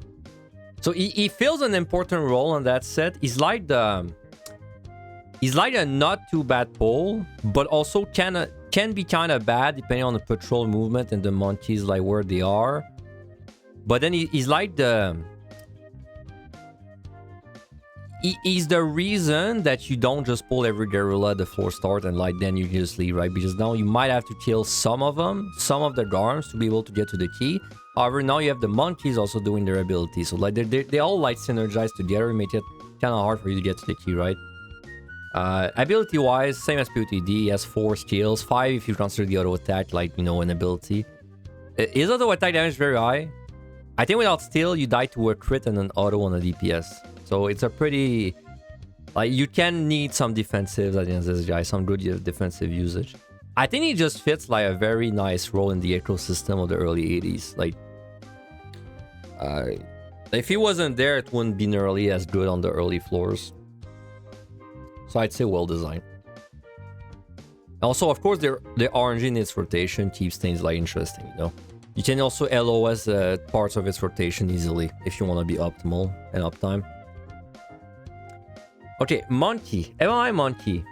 so he fills an important role on that set. He's like a not too bad pull, but also can be kind of bad depending on the patrol movement and the monkeys like where they are. But then he's like he's the reason that you don't just pull every Garula at the floor start and like then you just leave, right? Because now you might have to kill some of them, some of the Garms, to be able to get to the key. However, now you have the monkeys also doing their abilities, so like they all like synergize together and make it kind of hard for you to get to the key, right? Ability wise, same as POTD. He has 4 skills, 5 if you consider the auto attack like, you know, an ability. His auto attack damage is very high. I think without steal you die to a crit and an auto on a DPS. So it's a pretty, like, you can need some defensives against this guy, some good defensive usage. I think he just fits like a very nice role in the ecosystem of the early 80s. Like, if he wasn't there, it wouldn't be nearly as good on the early floors. So I'd say well designed. Also, of course, the RNG in its rotation keeps things like interesting, you know. You can also LOS parts of its rotation easily if you want to be optimal and uptime. Okay, Monkey. MLI Monkey.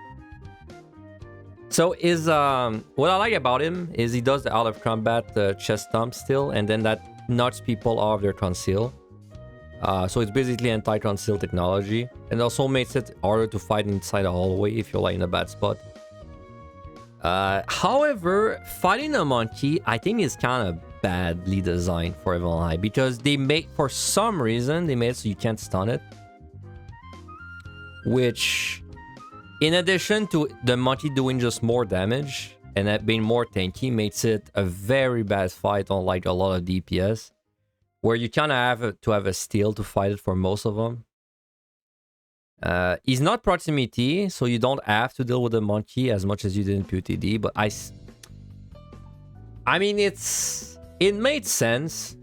So is what I like about him is he does the out of combat chest stomp still, and then that knocks people off their conceal. So it's basically anti-conceal technology, and also makes it harder to fight inside a hallway if you're like in a bad spot. However, fighting a monkey I think is kind of badly designed for MLI because they made, for some reason, they made it so you can't stun it. Which, in addition to the monkey doing just more damage and that being more tanky, makes it a very bad fight on like a lot of DPS, where you kind of have to have a steal to fight it for most of them. He's not proximity, so you don't have to deal with the monkey as much as you did in PUTD, but I mean, it made sense.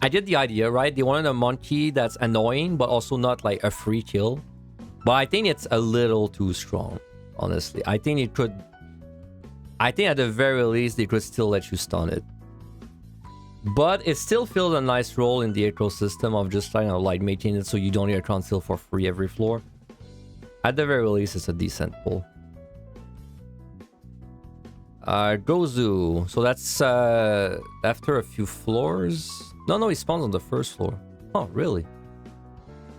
I get the idea, right? They wanted a monkey that's annoying, but also not like a free kill. But I think it's a little too strong, honestly. I think at the very least, they could still let you stun it. But it still fills a nice role in the ecosystem of just kind of like making it so you don't get conceal for free every floor. At the very least, it's a decent pull. Gozu. So that's after a few floors. No, he spawns on the first floor. Oh, really?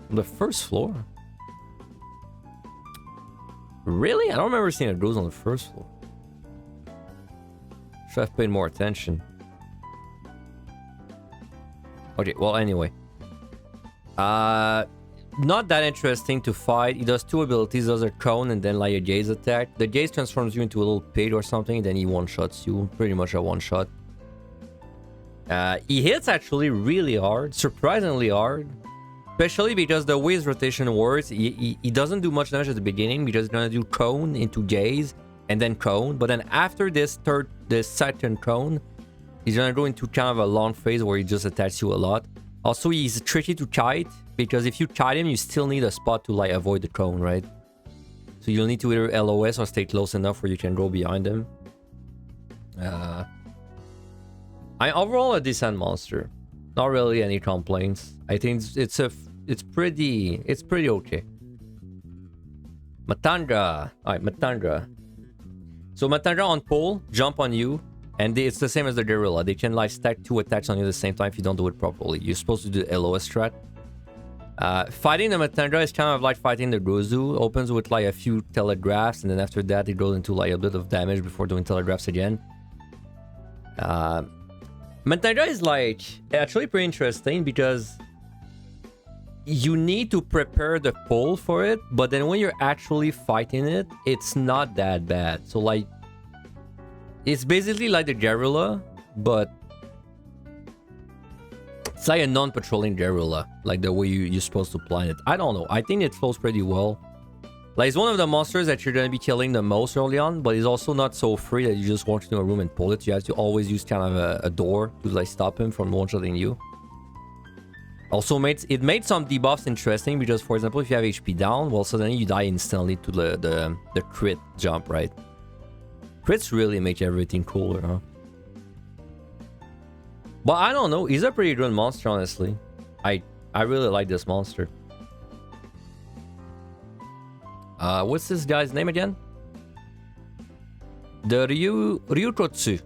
On the first floor? Really? I don't remember seeing a Gozu on the first floor. Should have paid more attention. Okay, well, anyway. Not that interesting to fight. He does two abilities. Does a cone and then like a gaze attack. The gaze transforms you into a little pig or something, then he one-shots you. Pretty much a one-shot. He hits actually really hard. Surprisingly hard. Especially because the way his rotation works, he doesn't do much damage at the beginning because he's gonna do cone into gaze and then cone. But then after this second cone, he's gonna go into kind of a long phase where he just attacks you a lot. Also, he's tricky to kite because if you kite him, you still need a spot to like avoid the cone, right? So you'll need to either LOS or stay close enough where you can go behind him. Overall a decent monster. Not really any complaints. I think it's pretty okay. Matanga. Alright, Matanga. So Matanga on pull, jump on you. And it's the same as the gorilla. They can like stack two attacks on you at the same time if you don't do it properly. You're supposed to do the LOS strat. Fighting the Matanga is kind of like fighting the Gozu. Opens with like a few telegraphs, and then after that it goes into like a bit of damage before doing telegraphs again. Matanga is like actually pretty interesting because you need to prepare the pull for it, but then when you're actually fighting it, it's not that bad. So like, it's basically like the gorilla, but it's like a non-patrolling gorilla, like the way you're supposed to plan it. I don't know. I think it flows pretty well. Like, it's one of the monsters that you're going to be killing the most early on, but it's also not so free that you just walk into a room and pull it. You have to always use kind of a door to like stop him from one-shotting you. Also, it made some debuffs interesting because, for example, if you have HP down, well, suddenly you die instantly to the crit jump, right? Crits really make everything cooler, huh? But I don't know. He's a pretty good monster, honestly. I really like this monster. What's this guy's name again? The Ryukotsu.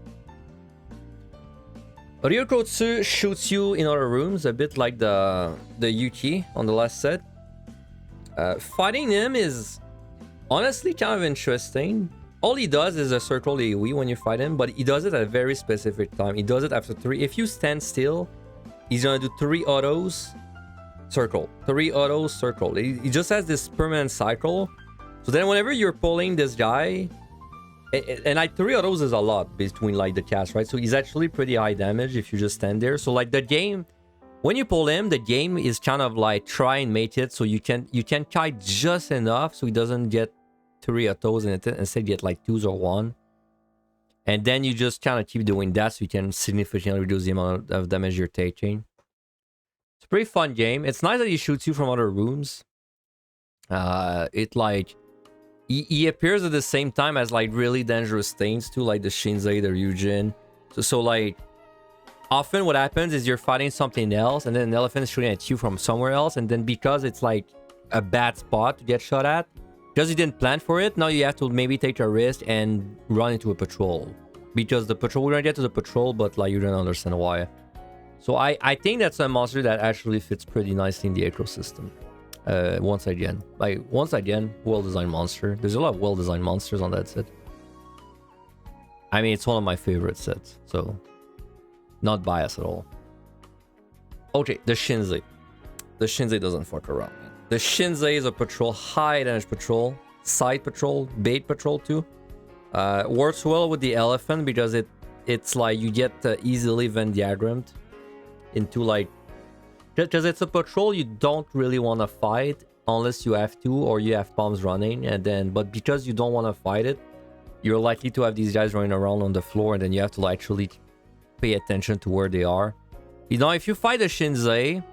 Ryukotsu shoots you in other rooms, a bit like the Yuki on the last set. Fighting him is honestly kind of interesting. All he does is a circle AoE when you fight him, but he does it at a very specific time. He does it after 3. If you stand still, he's gonna do 3 autos, circle. 3 autos, circle. He just has this permanent cycle. So then whenever you're pulling this guy, and like 3 autos is a lot between like the cast, right? So he's actually pretty high damage if you just stand there. So like the game, when you pull him, the game is kind of like try and make it so you can kite just enough so he doesn't get 3 autos and instead get like 2s or 1. And then you just kind of keep doing that so you can significantly reduce the amount of damage you're taking. It's a pretty fun game. It's nice that he shoots you from other rooms. It like... He appears at the same time as like really dangerous things too, like the Shinszai, the Eugen. So like... Often what happens is you're fighting something else and then an elephant is shooting at you from somewhere else, and then because it's like a bad spot to get shot at, because you didn't plan for it, now you have to maybe take a risk and run into a patrol. Because the patrol, we're gonna get to the patrol, but like you don't understand why. So I think that's a monster that actually fits pretty nicely in the ecosystem. Once again, well-designed monster. There's a lot of well-designed monsters on that set. I mean, it's one of my favorite sets, so not biased at all. Okay, the Shinszai. The Shinszai doesn't fuck around, man. The Shinszai is a patrol, high damage patrol, side patrol, bait patrol too. Works well with the elephant because it's like you get easily Venn diagrammed into like, because it's a patrol you don't really want to fight unless you have to or you have bombs running, and then but because you don't want to fight it, you're likely to have these guys running around on the floor, and then you have to like, actually pay attention to where they are. You know, if you fight a Shinszai,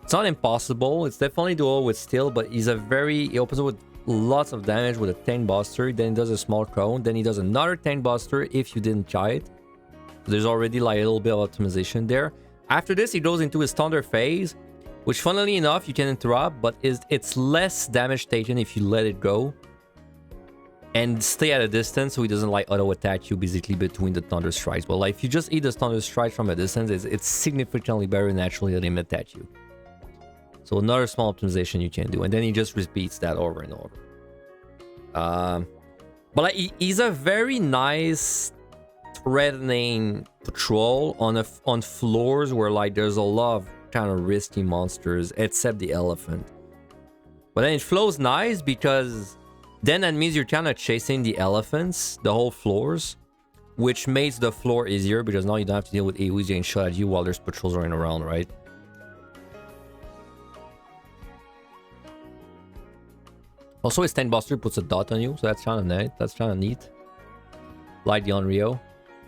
it's not impossible. It's definitely doable with steel, but he opens with lots of damage with a tank buster. Then he does a small cone. Then he does another tank buster if you didn't try it. So there's already like a little bit of optimization there. After this, he goes into his thunder phase, which funnily enough, you can interrupt, but it's less damage taken if you let it go. And stay at a distance so he doesn't like auto attack you basically between the thunder strikes. But like if you just eat the thunder strikes from a distance, it's significantly better naturally than him attack you. So another small optimization you can do, and then he just repeats that over and over. But like he's a very nice threatening patrol on floors where like there's a lot of kind of risky monsters, except the elephant. But then it flows nice because then that means you're kind of chasing the elephants, the whole floors, which makes the floor easier because now you don't have to deal with AoEs getting shot at you while there's patrols running around, right? Also, his tank buster puts a dot on you, so that's kind of neat. That's kind of neat. Like the Onryo.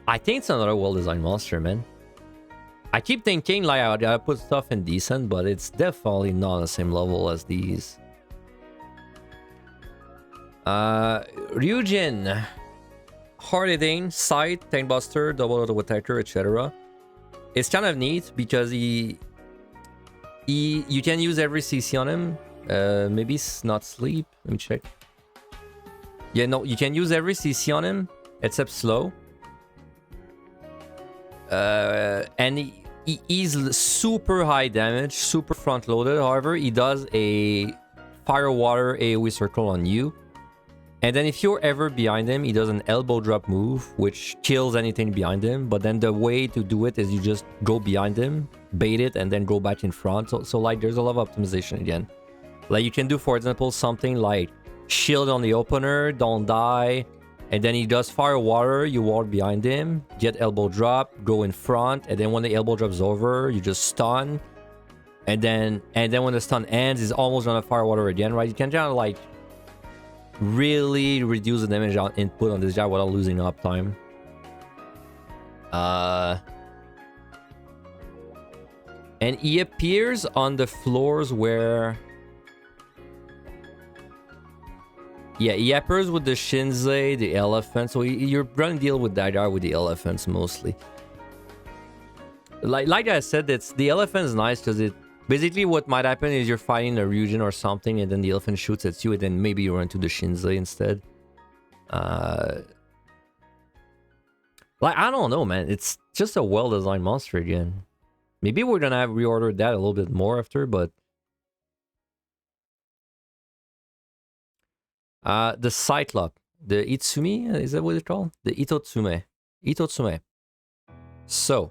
I think it's another well-designed monster, man. I keep thinking like I gotta put stuff in decent, but it's definitely not on the same level as these. Eugen. Hard hitting, sight, tank buster, double auto attacker, etc. It's kind of neat because you can use every CC on him. Maybe it's not sleep. Let me check. Yeah, no, you can use every CC on him except slow. And he's super high damage, super front loaded. However, he does a fire water AoE circle on you. And then if you're ever behind him, he does an elbow drop move, which kills anything behind him. But then the way to do it is you just go behind him, bait it, and then go back in front. So like there's a lot of optimization again. Like you can do, for example, something like shield on the opener, don't die. And then he does fire water, you walk behind him, get elbow drop, go in front. And then when the elbow drop's over, you just stun. And then when the stun ends, he's almost gonna fire water again, right? You can kind of like really reduce the damage input on this guy without losing uptime. And he appears on the floors where... Yeah, he appears with the Shinszai, the elephant. So you're gonna deal with that guy with the elephants mostly. Like I said, the elephant is nice because it... Basically, what might happen is you're fighting a Eugen or something, and then the elephant shoots at you, and then maybe you run to the Shinszai instead. Like, I don't know, man. It's just a well-designed monster again. Maybe we're gonna have reordered that a little bit more after, but... the Cyclops. The Itsumi? Is that what it's called? The Itotsume. Itotsume. So...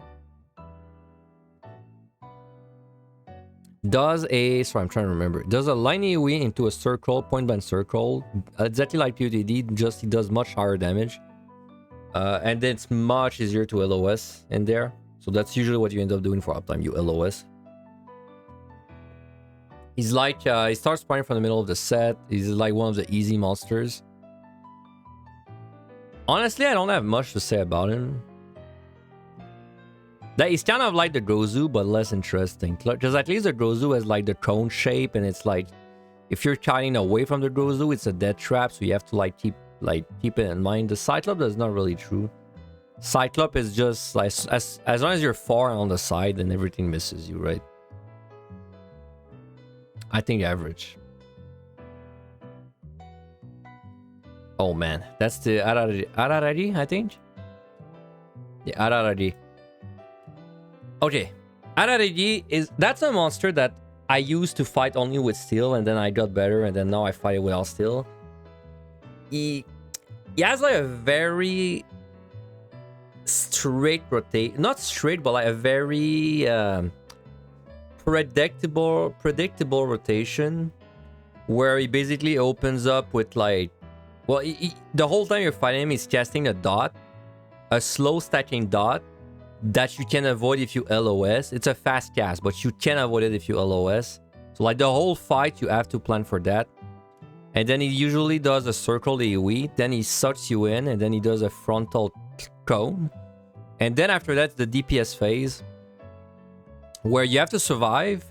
Does a... Sorry, I'm trying to remember. Does a line AoE into a circle, point blank circle. Exactly like POTD, just he does much higher damage. And then it's much easier to LOS in there. So that's usually what you end up doing for uptime, you LOS. He's like... he starts spawning from the middle of the set. He's like one of the easy monsters. Honestly, I don't have much to say about him. That he's kind of like the Gozu, but less interesting. Because at least the Gozu has like the cone shape, and it's like if you're kiting away from the Gozu, it's a death trap, so you have to like keep it in mind. The Cyclops is not really true. Cyclops is just like as long as you're far on the side, then everything misses you, right? I think average. Oh man, that's the Ararari, I think. Yeah, Ararari. Okay, Ararari that's a monster that I used to fight only with steel, and then I got better, and then now I fight it without steel. He has like a very straight rotate, not straight, but like a very predictable rotation, where he basically opens up with like, well, the whole time you're fighting him, he's casting a dot, a slow stacking dot that you can avoid if you LOS. It's a fast cast, but you can avoid it if you LOS. So like the whole fight, you have to plan for that. And then he usually does a circle AoE, then he sucks you in, and then he does a frontal cone. And then after that, the DPS phase, where you have to survive,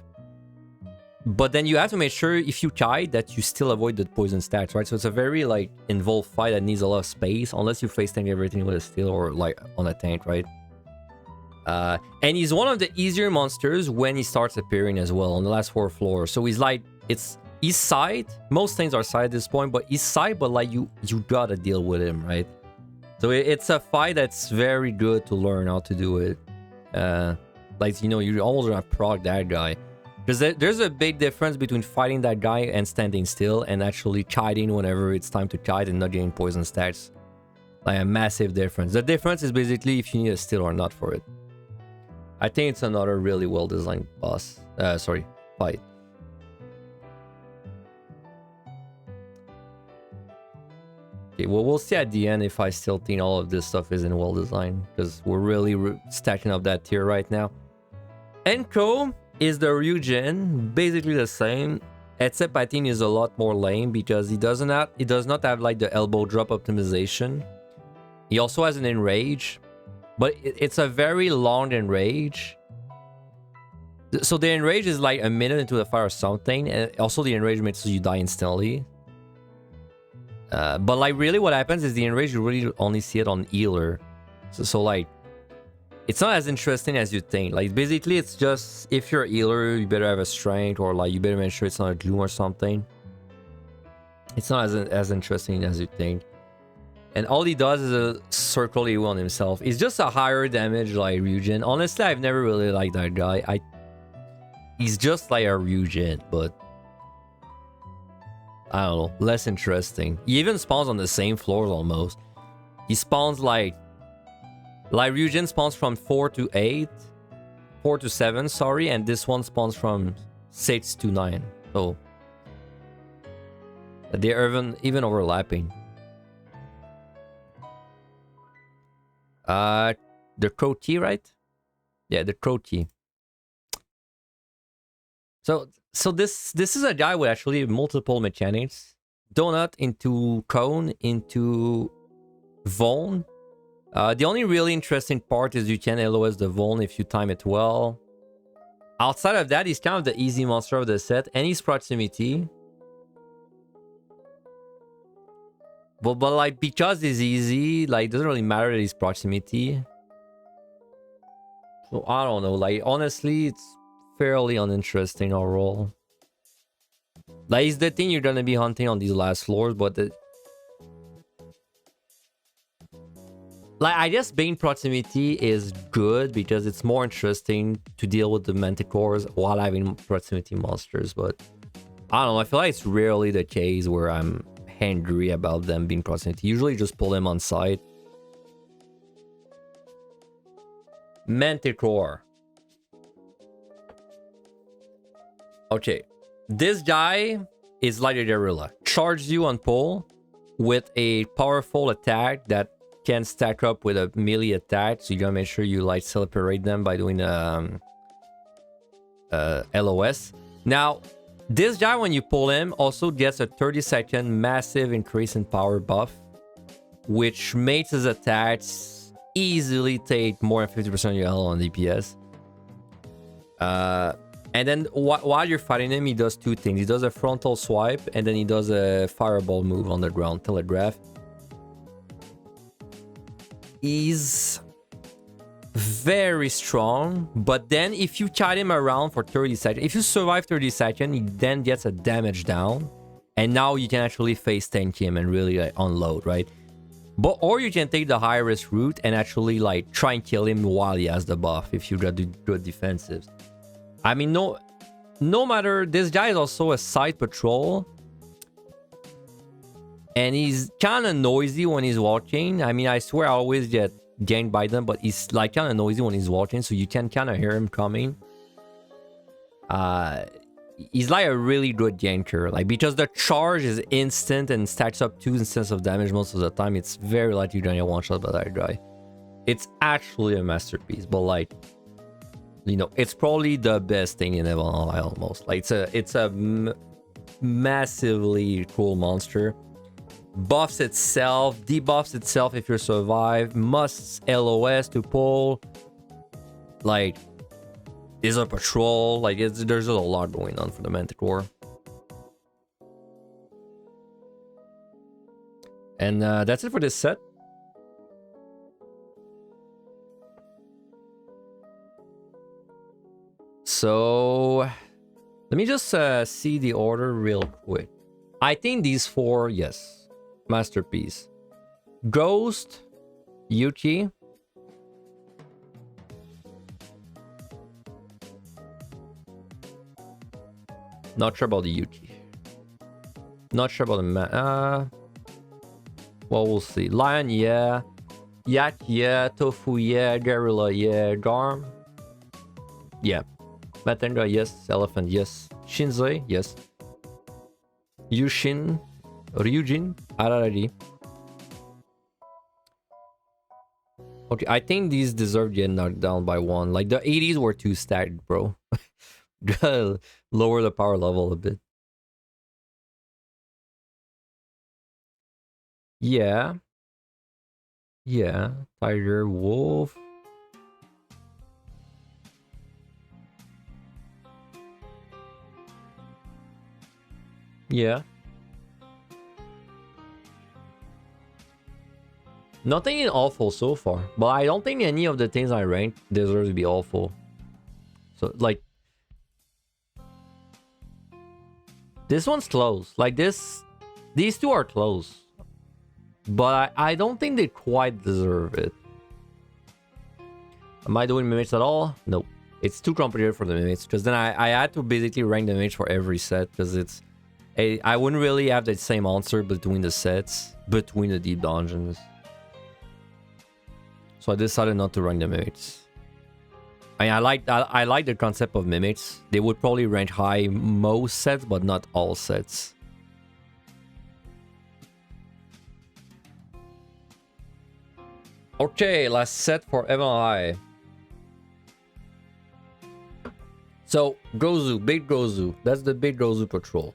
but then you have to make sure if you kite that you still avoid the poison stats, right? So it's a very like involved fight that needs a lot of space, unless you face tank everything with a steel or like on a tank, right? And he's one of the easier monsters when he starts appearing as well on the last 4 floors. So he's like, he's side. Most things are side at this point, but he's side, but like you gotta deal with him, right? So it's a fight that's very good to learn how to do it. Like, you know, you almost gonna proc that guy. Because there's a big difference between fighting that guy and standing still and actually kiting whenever it's time to kite and not getting poison stats. Like a massive difference. The difference is basically if you need a steal or not for it. I think it's another really well-designed boss. Fight. Okay, well, we'll see at the end if I still think all of this stuff isn't well-designed. Because we're really stacking up that tier right now. Enko is the Eugen, basically the same. Except I think he's a lot more lame because he does not have like the elbow drop optimization. He also has an Enrage. But it's a very long Enrage. So the Enrage is like a minute into the fire or something. And also the Enrage makes you die instantly. But like really what happens is the Enrage, you really only see it on healer. So like, it's not as interesting as you think. Like basically it's just, if you're a healer, you better have a strength, or like you better make sure it's not a gloom or something. It's not as interesting as you think. And all he does is a circle AoE on himself. He's just a higher damage like Eugen. Honestly, I've never really liked that guy. He's just like a Eugen, but I don't know, less interesting. He even spawns on the same floors almost. He spawns like Eugen spawns from 4 to 8, 4 to 7, sorry, and this one spawns from 6 to 9. So they're even overlapping. The Crow T, right? Yeah, the Crow T. So this is a guy with actually multiple mechanics. Donut into Cone into Vaughn. The only really interesting part is you can LOS the Vaughn if you time it well. Outside of that, he's kind of the easy monster of the set, and his proximity. But like, because it's easy, like, it doesn't really matter his proximity. So I don't know, like, honestly, it's fairly uninteresting overall. Like, it's the thing you're gonna be hunting on these last floors, but like, I guess being proximity is good because it's more interesting to deal with the Manticores while having proximity monsters, but I don't know, I feel like it's rarely the case where I'm angry about them being proximity. Usually just pull them on site. Manticore. Okay, this guy is like a gorilla. Charges you on pull with a powerful attack that can stack up with a melee attack, so you gotta make sure you like separate them by doing LOS. Now this guy, when you pull him, also gets a 30-second massive increase in power buff which makes his attacks easily take more than 50% of your health on DPS. And then while you're fighting him, he does two things. He does a frontal swipe, and then he does a fireball move on the ground, telegraph. He's very strong, but then if you chide him around for 30 seconds, if you survive 30 seconds, he then gets a damage down, and now you can actually face tank him and really like unload, right? But or you can take the high risk route and actually like try and kill him while he has the buff if you got good defensives. I mean, no matter, this guy is also a side patrol, and he's kind of noisy when he's walking. I mean, I swear I always get ganked by them, but he's like kind of noisy when he's walking, so you can kind of hear him coming. He's like a really good ganker, like, because the charge is instant and stacks up 2 instances of damage most of the time. It's very likely you're gonna get one shot by that guy. It's actually a masterpiece, but like, you know, it's probably the best thing in Evan almost. Like, it's a massively cool monster. Buffs itself, debuffs itself if you survive, musts LOS to pull. Like, is a patrol. Like, there's a lot going on for the Manticore. And that's it for this set. So let me just see the order real quick. I think these 4, yes, masterpiece. Ghost, Yuki, not sure about the Yuki. Not sure about the well, we'll see. Lion, yeah. Yak, yeah. Tofu, yeah. Gorilla, yeah. Garm, yeah. Matenga, yes. Elephant, yes. Shinszai, yes. Eugen, Ararari. Okay, I think these deserve getting knocked down by 1. Like, the 80s were too stacked, bro. Gotta lower the power level a bit. Yeah. Yeah. Tiger, wolf. Yeah. Nothing awful so far, but I don't think any of the things I ranked deserve to be awful. So, like, this one's close. Like, these 2 are close, but I don't think they quite deserve it. Am I doing mimics at all? Nope. It's too complicated for the mimics, because then I had to basically rank the mimics for every set, because it's I wouldn't really have the same answer between the sets, between the deep dungeons. So I decided not to rank the mimics. I mean, I like the concept of mimics. They would probably rank high most sets, but not all sets. Okay, last set for MLI. So, Gozu, Big Gozu. That's the Big Gozu patrol.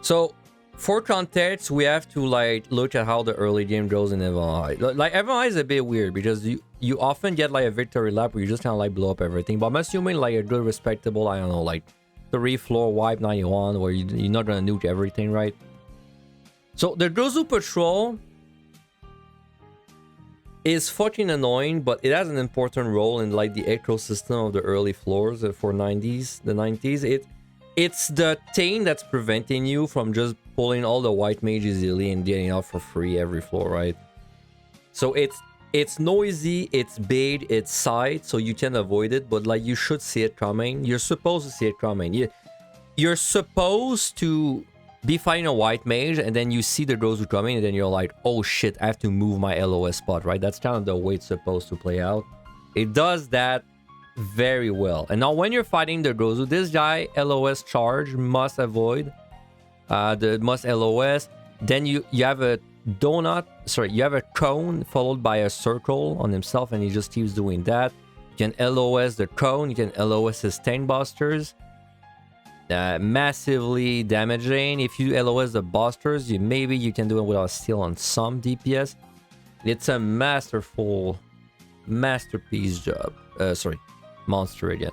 So, for context, we have to like look at how the early game goes in MLI. Like, MLI is a bit weird because you often get like a victory lap where you just kind of like blow up everything. But I'm assuming like a good, respectable, I don't know, like 3 floor wipe 91 where you're not gonna nuke everything, right? So the Gozu patrol is fucking annoying, but it has an important role in like the ecosystem of the early floors for the 90s. It's the thing that's preventing you from just pulling all the white mages easily and getting out for free every floor, right? So it's noisy, it's big, it's side, so you can avoid it, but like you should see it coming. You're supposed to see it coming. You're supposed to be fighting a white mage, and then you see the Gozu coming, and then you're like, oh shit, I have to move my LOS spot, right? That's kind of the way it's supposed to play out. It does that very well. And now when you're fighting the Gozu, this guy LOS charge must avoid the must LOS. Then you have a donut, sorry, you have a cone followed by a circle on himself, and he just keeps doing that. You can LOS the cone, you can LOS his Talonbusters. massively damaging. If you LOS the busters, maybe you can do it without steal on some DPS. It's a masterful masterpiece job. Sorry, monster again.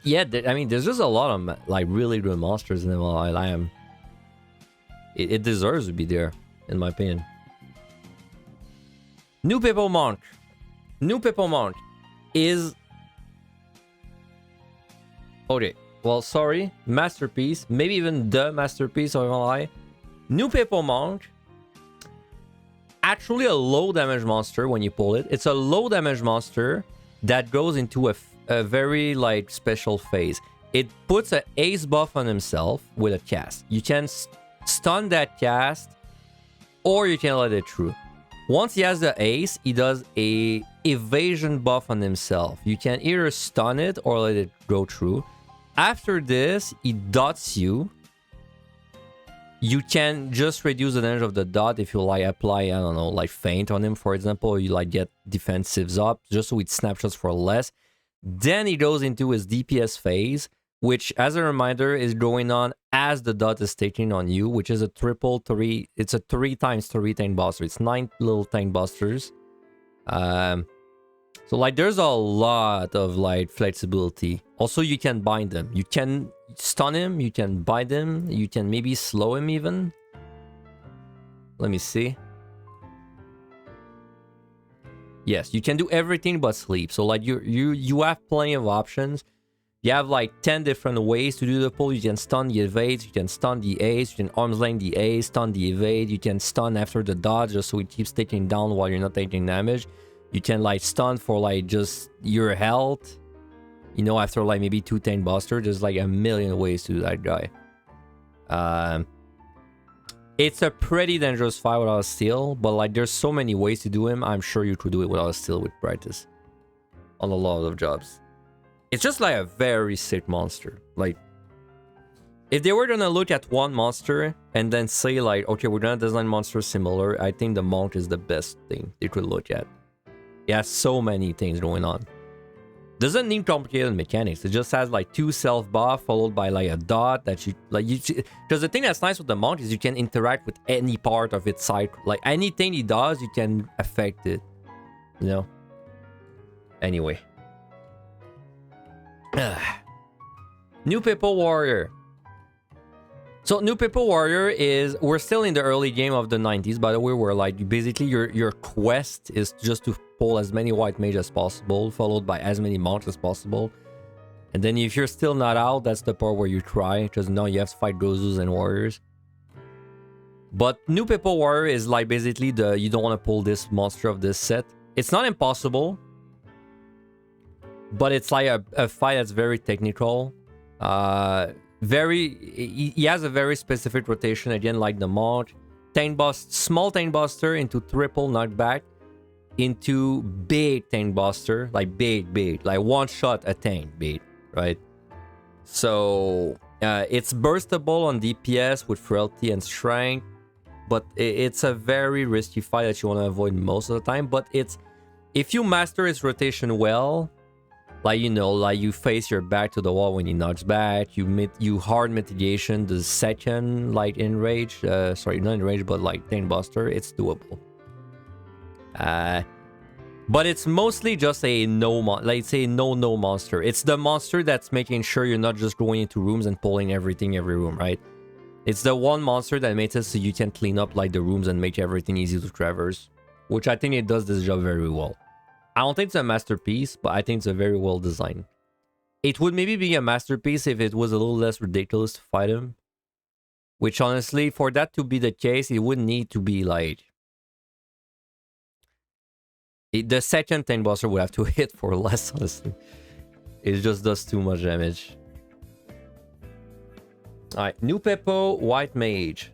Yeah, I mean, there's just a lot of like really good monsters in MLI. It deserves to be there, in my opinion. New People Monk. New People Monk is... Okay, well, sorry. Masterpiece. Maybe even the masterpiece of MLI. New People Monk. Actually a low damage monster when you pull it. It's a low damage monster that goes into a very like special phase. It puts an ace buff on himself with a cast. You can stun that cast, or you can let it through. Once he has the ace, he does a evasion buff on himself. You can either stun it or let it go through. After this, he dots you. You can just reduce the damage of the dot if you like apply, I don't know, like feint on him, for example, or you like get defensives up just so it snapshots for less. Then he goes into his DPS phase, which, as a reminder, is going on as the dot is taking on you, which is a triple 3. It's a 3 times 3 tank buster. It's 9 little tank busters. So like there's a lot of like flexibility. Also, you can bind them. You can stun him. You can bind him. You can maybe slow him even. Let me see. Yes, you can do everything but sleep. So like you have plenty of options. You have like 10 different ways to do the pull. You can stun the evade, you can stun the ace, you can arms length the ace, stun the evade, you can stun after the dodge just so it keeps taking down while you're not taking damage. You can like stun for like just your health. You know, after like maybe 2 tank buster, there's like a million ways to do that guy. It's a pretty dangerous fight without a steal, but like there's so many ways to do him. I'm sure you could do it without a steal with practice on a lot of jobs. It's just like a very sick monster. Like, if they were gonna look at one monster and then say like, okay, we're gonna design monsters similar, I think the monk is the best thing they could look at. It has so many things going on. Doesn't need complicated mechanics. It just has like 2 self buff followed by like a dot that you like. Because the thing that's nice with the monk is you can interact with any part of its cycle. Like anything he does, you can affect it. You know. Anyway. New People Warrior. So New People Warrior is, we're still in the early game of the 90s, by the way, where like basically your quest is just to pull as many white mage as possible, followed by as many monks as possible. And then if you're still not out, that's the part where you try, because now you have to fight Gozus and warriors. But New People Warrior is like basically the, you don't want to pull this monster of this set. It's not impossible, but it's like a fight that's very technical. He has a very specific rotation, again, like the monk. Tank bust, small tank buster into triple knockback into big tank buster, like big, like one shot a tank big, right? So it's burstable on DPS with frailty and strength, but it's a very risky fight that you want to avoid most of the time. But it's, if you master its rotation well, like, you know, like you face your back to the wall when he knocks back, you hard mitigation the second, like Enrage, sorry, not Enrage, but like tank buster, it's doable. But it's mostly just a like say no monster. It's the monster that's making sure you're not just going into rooms and pulling everything every room, right? It's the one monster that makes it so you can clean up like the rooms and make everything easy to traverse, which I think it does this job very well. I don't think it's a masterpiece, but I think it's a very well designed. It would maybe be a masterpiece if it was a little less ridiculous to fight him. Which honestly, for that to be the case, it wouldn't need to be like... the second tank buster would have to hit for less, honestly. It just does too much damage. Alright, New Pepo, White Mage.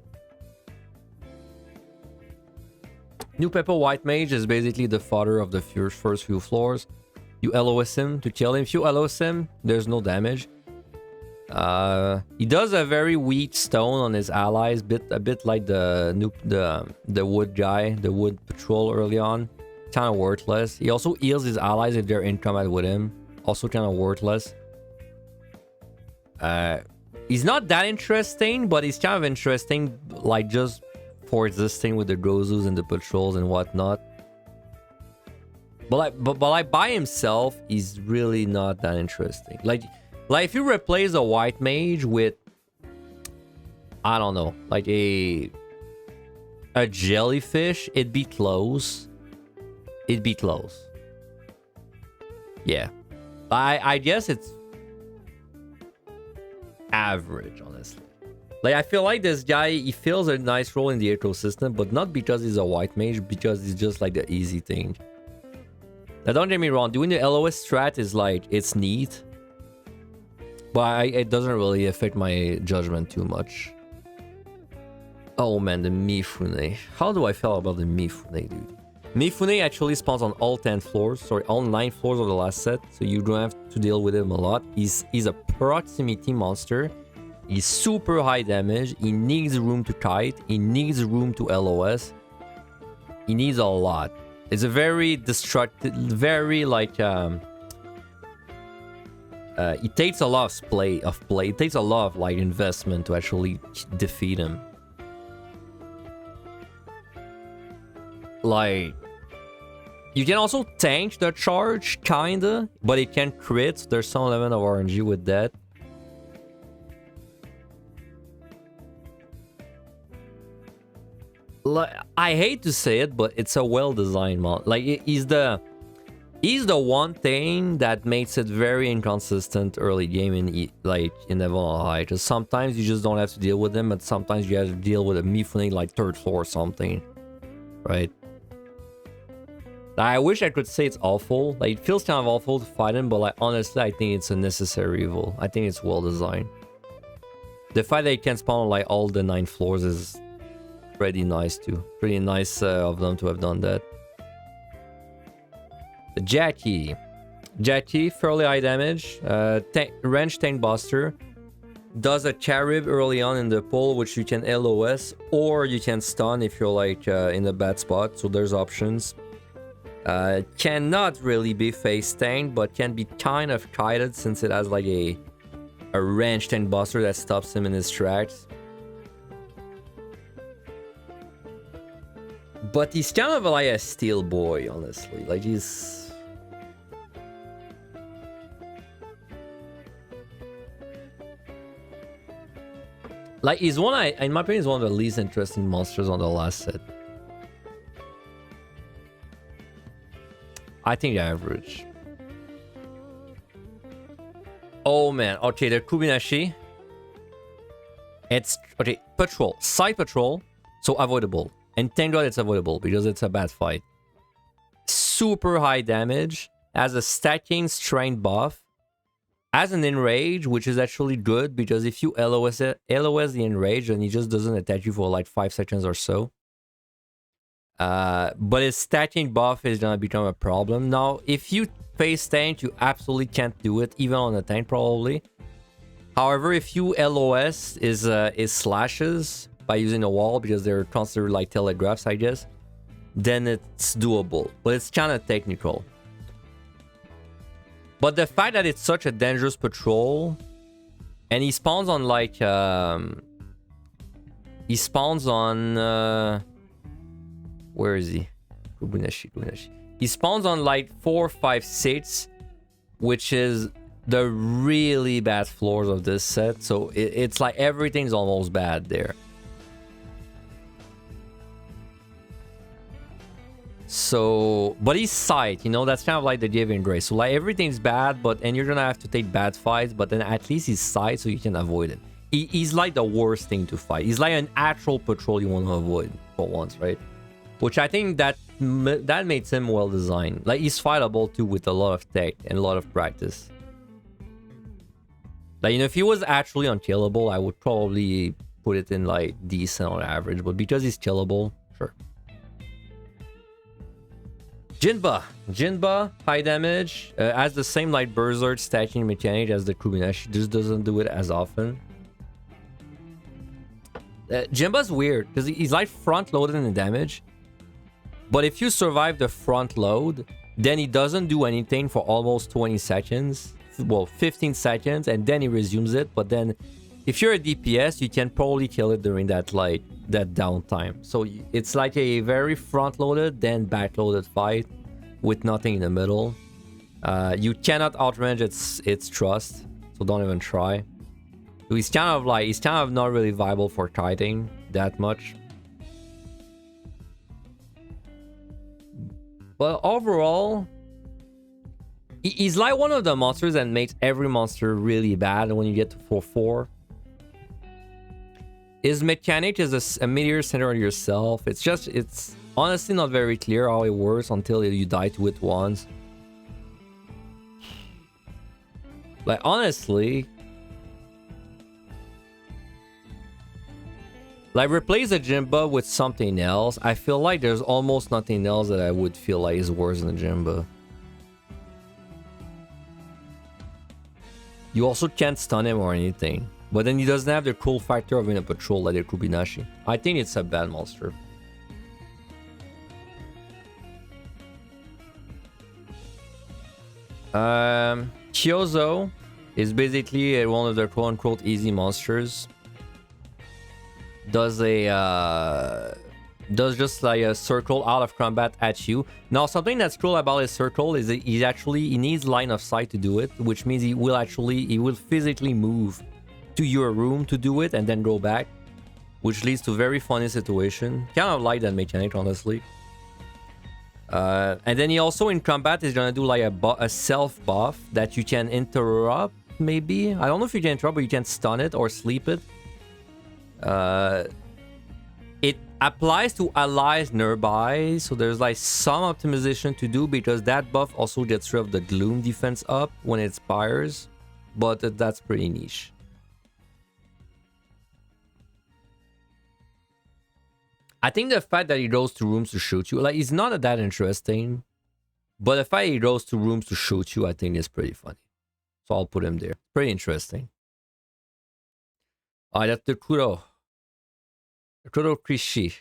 New Pepo White Mage is basically the father of the first few floors. You LOS him to kill him. If you LOS him, there's no damage. He does a very weak stone on his allies, a bit like the wood guy, the wood patrol early on. Kind of worthless. He also heals his allies if they're in combat with him. Also kind of worthless. He's not that interesting, but he's kind of interesting, like just for existing with the Gozus and the patrols and whatnot. But like by himself, he's really not that interesting. Like if you replace a white mage with, I don't know, like a jellyfish, it'd be close. It'd be close. Yeah. I guess it's average, honestly. Like, I feel like this guy, he fills a nice role in the ecosystem, but not because he's a white mage, because he's just like the easy thing. Now, don't get me wrong, doing the LOS strat is like, it's neat, but it doesn't really affect my judgment too much. Oh man, the Mifune. How do I feel about the Mifune, dude? Mifune actually spawns on all 10 floors, sorry, all 9 floors of the last set, so you don't have to deal with him a lot. He's a proximity monster. He's super high damage. He needs room to kite. He needs room to LOS. He needs a lot. It's a very destructive, very like it takes a lot of play. It takes a lot of like investment to actually defeat him. Like, you can also tank the charge, kinda, but it can crit. There's some element of RNG with that. Like, I hate to say it, but it's a well-designed mod. Like, he's the one thing that makes it very inconsistent early game in Evolve High. Because sometimes you just don't have to deal with them, but sometimes you have to deal with a Mifune like 3rd floor or something, right? I wish I could say it's awful. Like, it feels kind of awful to fight him, but like honestly, I think it's a necessary evil. I think it's well designed. The fact that it can spawn on like all the 9 floors is pretty nice too. Pretty nice of them to have done that. The Jackie, fairly high damage. Range tank buster. Does a Carib early on in the pull, which you can LOS or you can stun if you're like in a bad spot. So there's options. Cannot really be face tanked, but can be kind of kited since it has like a range tank buster that stops him in his tracks. But he's kind of like a steel boy, honestly. Like, he's... like, he's one, in my opinion, he's one of the least interesting monsters on the last set. I think average. Oh man, okay, the Kubinashi. It's, okay, patrol, side patrol, so avoidable. And thank God it's avoidable, because it's a bad fight. Super high damage, has a stacking strength buff, has an Enrage, which is actually good, because if you LOS the Enrage, then he just doesn't attack you for like 5 seconds or so. But his stacking buff is gonna become a problem. Now, if you face tank, you absolutely can't do it, even on a tank probably. However, if you LOS his slashes by using a wall, because they're considered like telegraphs, I guess, then it's doable. But it's kind of technical. But the fact that it's such a dangerous patrol, and he spawns on like he spawns on where is he? Kubunashi. He spawns on like 4, 5, 6, which is the really bad floors of this set. So it's like everything's almost bad there. So, but he's sight, you know, that's kind of like the giving grace. So like everything's bad, and you're gonna have to take bad fights, but then at least he's sight, so you can avoid it. He's like the worst thing to fight. He's like an actual patrol you want to avoid for once, right? Which I think that makes him well designed. Like, he's fightable too with a lot of tech and a lot of practice. Like, you know, if he was actually unkillable, I would probably put it in like decent on average, but because he's killable, sure. Jinba, high damage, has the same like berserk stacking mechanic as the Kubunashi, just doesn't do it as often. Jinba's weird because he's like front loaded in the damage, but if you survive the front load, Then he doesn't do anything for almost 20 seconds. Well, 15 seconds, and then he resumes it. But then, if you're a DPS, you can probably kill it during that that downtime. So it's like a very front-loaded, then back-loaded fight with nothing in the middle. You cannot outrange its trust, so don't even try. So he's kind of not really viable for kiting that much. But overall, he's like one of the monsters that makes every monster really bad when you get to 4/4. His mechanic is a meteor center on yourself. It's honestly not very clear how it works until you die to it once. Like, honestly, like, replace the Jimba with something else. I feel like there's almost nothing else that I would feel like is worse than the Jimba. You also can't stun him or anything. But then he doesn't have the cool factor of in a patrol like it could be Nashi. I think it's a bad monster. Kyozo is basically one of the quote-unquote easy monsters. Does just like a circle out of combat at you. Now, something that's cool about his circle is that he needs line of sight to do it, which means he will physically move to your room to do it and then go back, which leads to very funny situation. Kind of like that mechanic, honestly. And then he also in combat is gonna do like a self buff that you can interrupt. Maybe I don't know if you can interrupt, but you can stun it or sleep it. It applies to allies nearby, so there's like some optimization to do because that buff also gets rid of the gloom defense up when it expires, but that's pretty niche. I think the fact that he goes to rooms to shoot you, like, it's not that interesting, but the fact he goes to rooms to shoot you, I think is pretty funny. So I'll put him there. Pretty interesting. That's the Kuro. Kuro Krishi.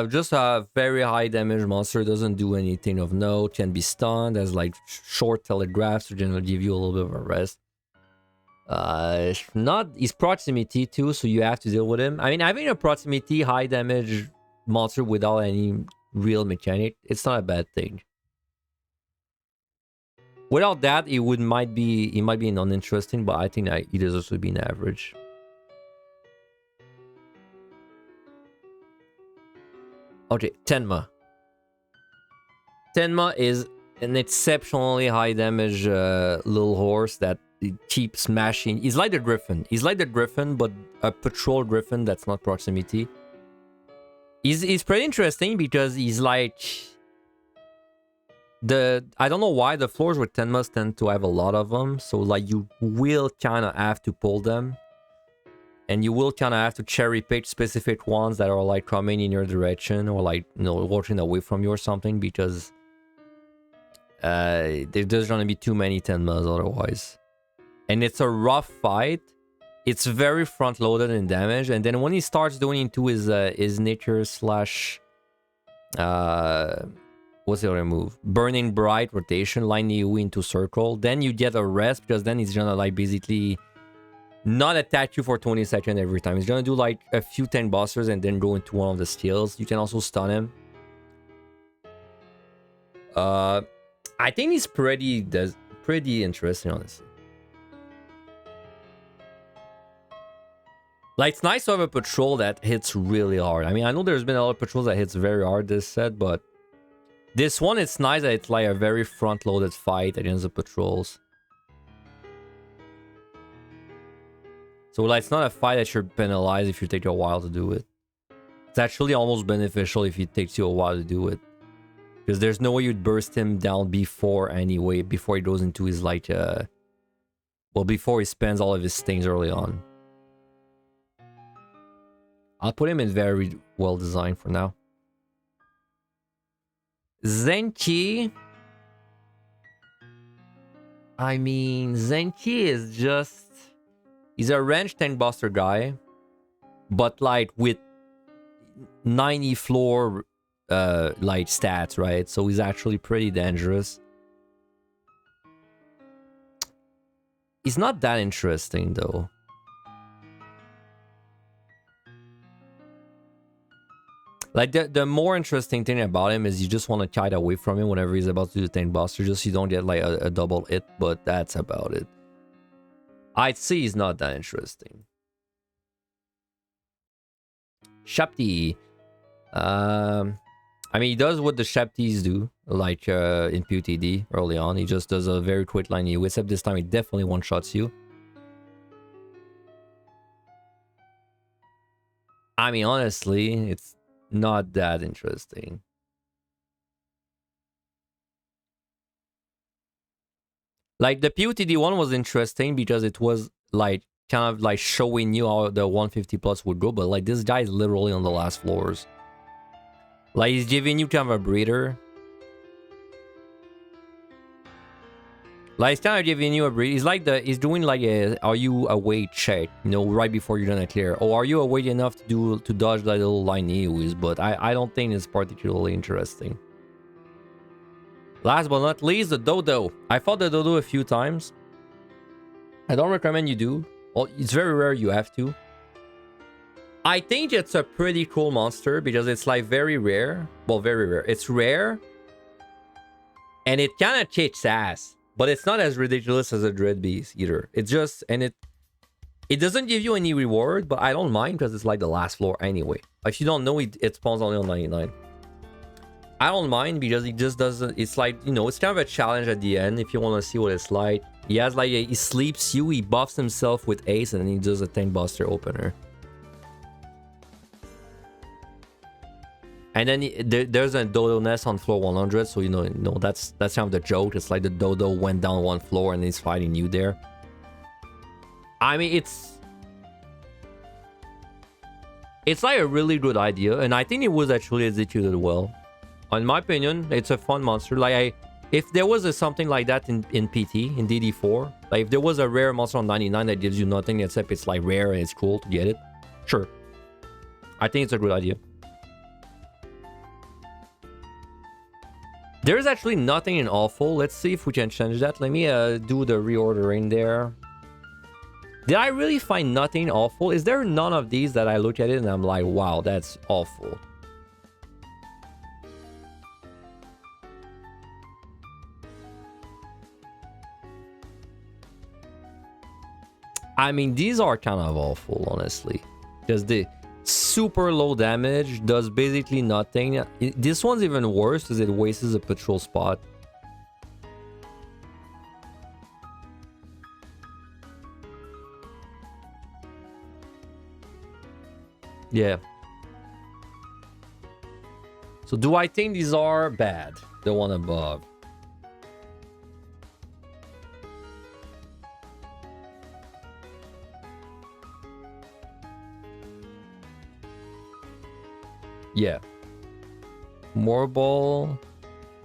Just a very high damage monster, doesn't do anything of note, can be stunned, has like short telegraphs, so generally give you a little bit of a rest. Not his proximity too, so you have to deal with him. I mean, having a proximity high damage monster without any real mechanic, it's not a bad thing. Without that, he might be uninteresting, but I think that he deserves to be an average. Okay, Tenma. Tenma is an exceptionally high damage little horse that keeps smashing. He's like the Griffin. He's like the Griffin, but a patrol Griffin that's not proximity. He's pretty interesting because he's like I don't know why the floors with Tenmas tend to have a lot of them, so like you will kind of have to pull them. And you will kind of have to cherry pick specific ones that are like coming in your direction or like, you know, walking away from you or something, because there's gonna be too many Tenmas otherwise. And it's a rough fight. It's very front loaded in damage, and then when he starts doing into his nature slash what's the other move? Burning Bright rotation, line you into circle, then you get a rest because then he's gonna like basically not attack you for 20 seconds every time. He's gonna do like a few tank busters and then go into one of the skills. You can also stun him. I think he's pretty interesting, honestly. Like, it's nice to have a patrol that hits really hard. I mean, I know there's been a lot of patrols that hits very hard this set, but this one, it's nice that it's like a very front-loaded fight against the patrols. So like, it's not a fight that you're penalized if you take a while to do it. It's actually almost beneficial if it takes you a while to do it, because there's no way you'd burst him down before anyway, before he goes into his like well, before he spends all of his things early on. I'll put him in very well designed for now. Zenki. I mean, Zenki is just... He's a range tank buster guy, but like with 90 floor like stats, right? So he's actually pretty dangerous. He's not that interesting though. Like the more interesting thing about him is you just want to kite away from him whenever he's about to do the Talonbuster, just so you don't get like a double hit, but that's about it. I'd say he's not that interesting. Shapti. I mean, he does what the Shaptis do, like in PUTD early on. He just does a very quick line you, except this time he definitely one-shots you. I mean, honestly, it's not that interesting. Like the PUTD one was interesting because it was like kind of like showing you how the 150 plus would go, but like this guy is literally on the last floors. Like he's giving you kind of a breather. Like he's kind of giving you a breather. He's like he's doing like a are you awake check, you know, right before you're gonna clear. Or are you awake enough to dodge that little line he is? But I don't think it's particularly interesting. Last but not least, the Dodo. I fought the Dodo a few times. I don't recommend you do. Well, it's very rare you have to. I think it's a pretty cool monster because it's like very rare. Well, very rare. It's rare. And it kind of kicks ass. But it's not as ridiculous as a Dread Beast either. It's just... And it doesn't give you any reward, but I don't mind because it's like the last floor anyway. If you don't know, it spawns only on 99. I don't mind because it just doesn't... It's like, you know, it's kind of a challenge at the end if you want to see what it's like. He has like... He sleeps you, he buffs himself with Ace, and then he does a Talonbuster opener. And then there's a Dodo nest on floor 100, so you know that's kind of the joke. It's like the Dodo went down one floor and he's fighting you there. I mean, it's like a really good idea, and I think it was actually executed well. In my opinion, it's a fun monster. Like if there was something like that in PT, in DD4, like if there was a rare monster on 99 that gives you nothing except it's like rare and it's cool to get it, sure. I think it's a good idea. There's actually nothing in awful. Let's see if we can change that. Let me do the reordering there. Did I really find nothing awful? Is there none of these that I look at it and I'm like, wow, that's awful? I mean, these are kind of awful, honestly. Because the super low damage does basically nothing. This one's even worse because it wastes a patrol spot. Yeah. So do I think these are bad? The one above. Yeah. Morable.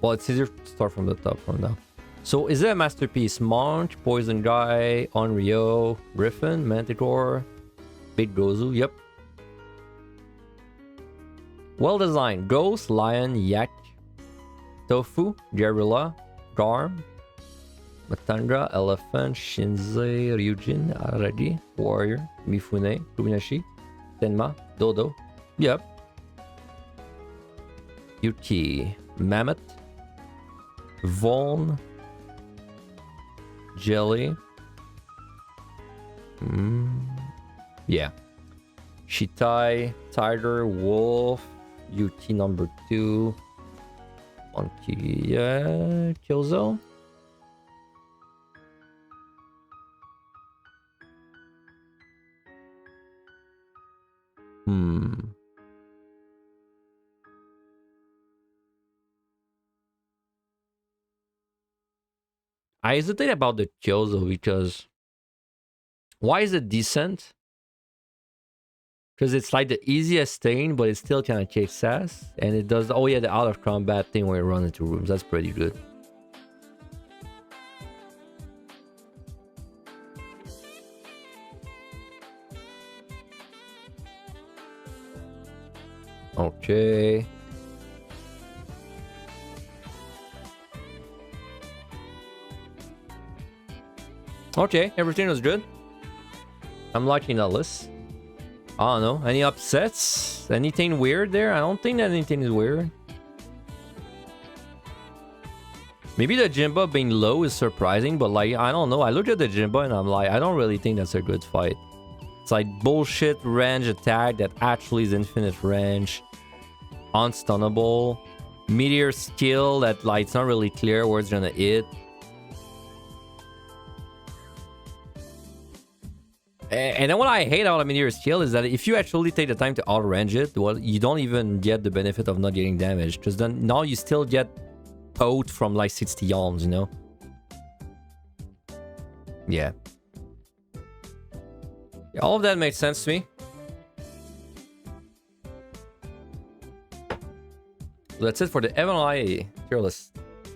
Well, it's easier to start from the top from now. So is it a masterpiece? Monk, Poison Guy, Onryo, Griffin, Manticore, Big Gozu. Yep. Well designed. Ghost, Lion, Yak, Tofu, Guerrilla, Garm, Matandra, Elephant, Shinszai, Eugen, Aragi, Warrior, Mifune, Kuminashi, Tenma, Dodo. Yep. Yuki, Mammoth, Vaughn, Jelly. Yeah. Shitai, Tiger, Wolf, Yuki number 2, Monkey, Killzone. I hesitate about the Kyozo because why is it decent? Because it's like the easiest thing, but it still kind of kicks ass. And it does, oh yeah, the out of combat thing where you run into rooms. That's pretty good. Okay. Okay, everything was good. I'm liking that list. I don't know. Any upsets? Anything weird there? I don't think that anything is weird. Maybe the Jimba being low is surprising, but like, I don't know. I look at the Jimba and I'm like, I don't really think that's a good fight. It's like bullshit range attack that actually is infinite range. Unstunnable. Meteor skill that like, it's not really clear where it's gonna hit. And then what I hate out of Meteor skill is that if you actually take the time to auto-range it, well, you don't even get the benefit of not getting damage. Because then now you still get out from like 60 yalms, you know? Yeah. All of that makes sense to me. That's it for the MLI tier list.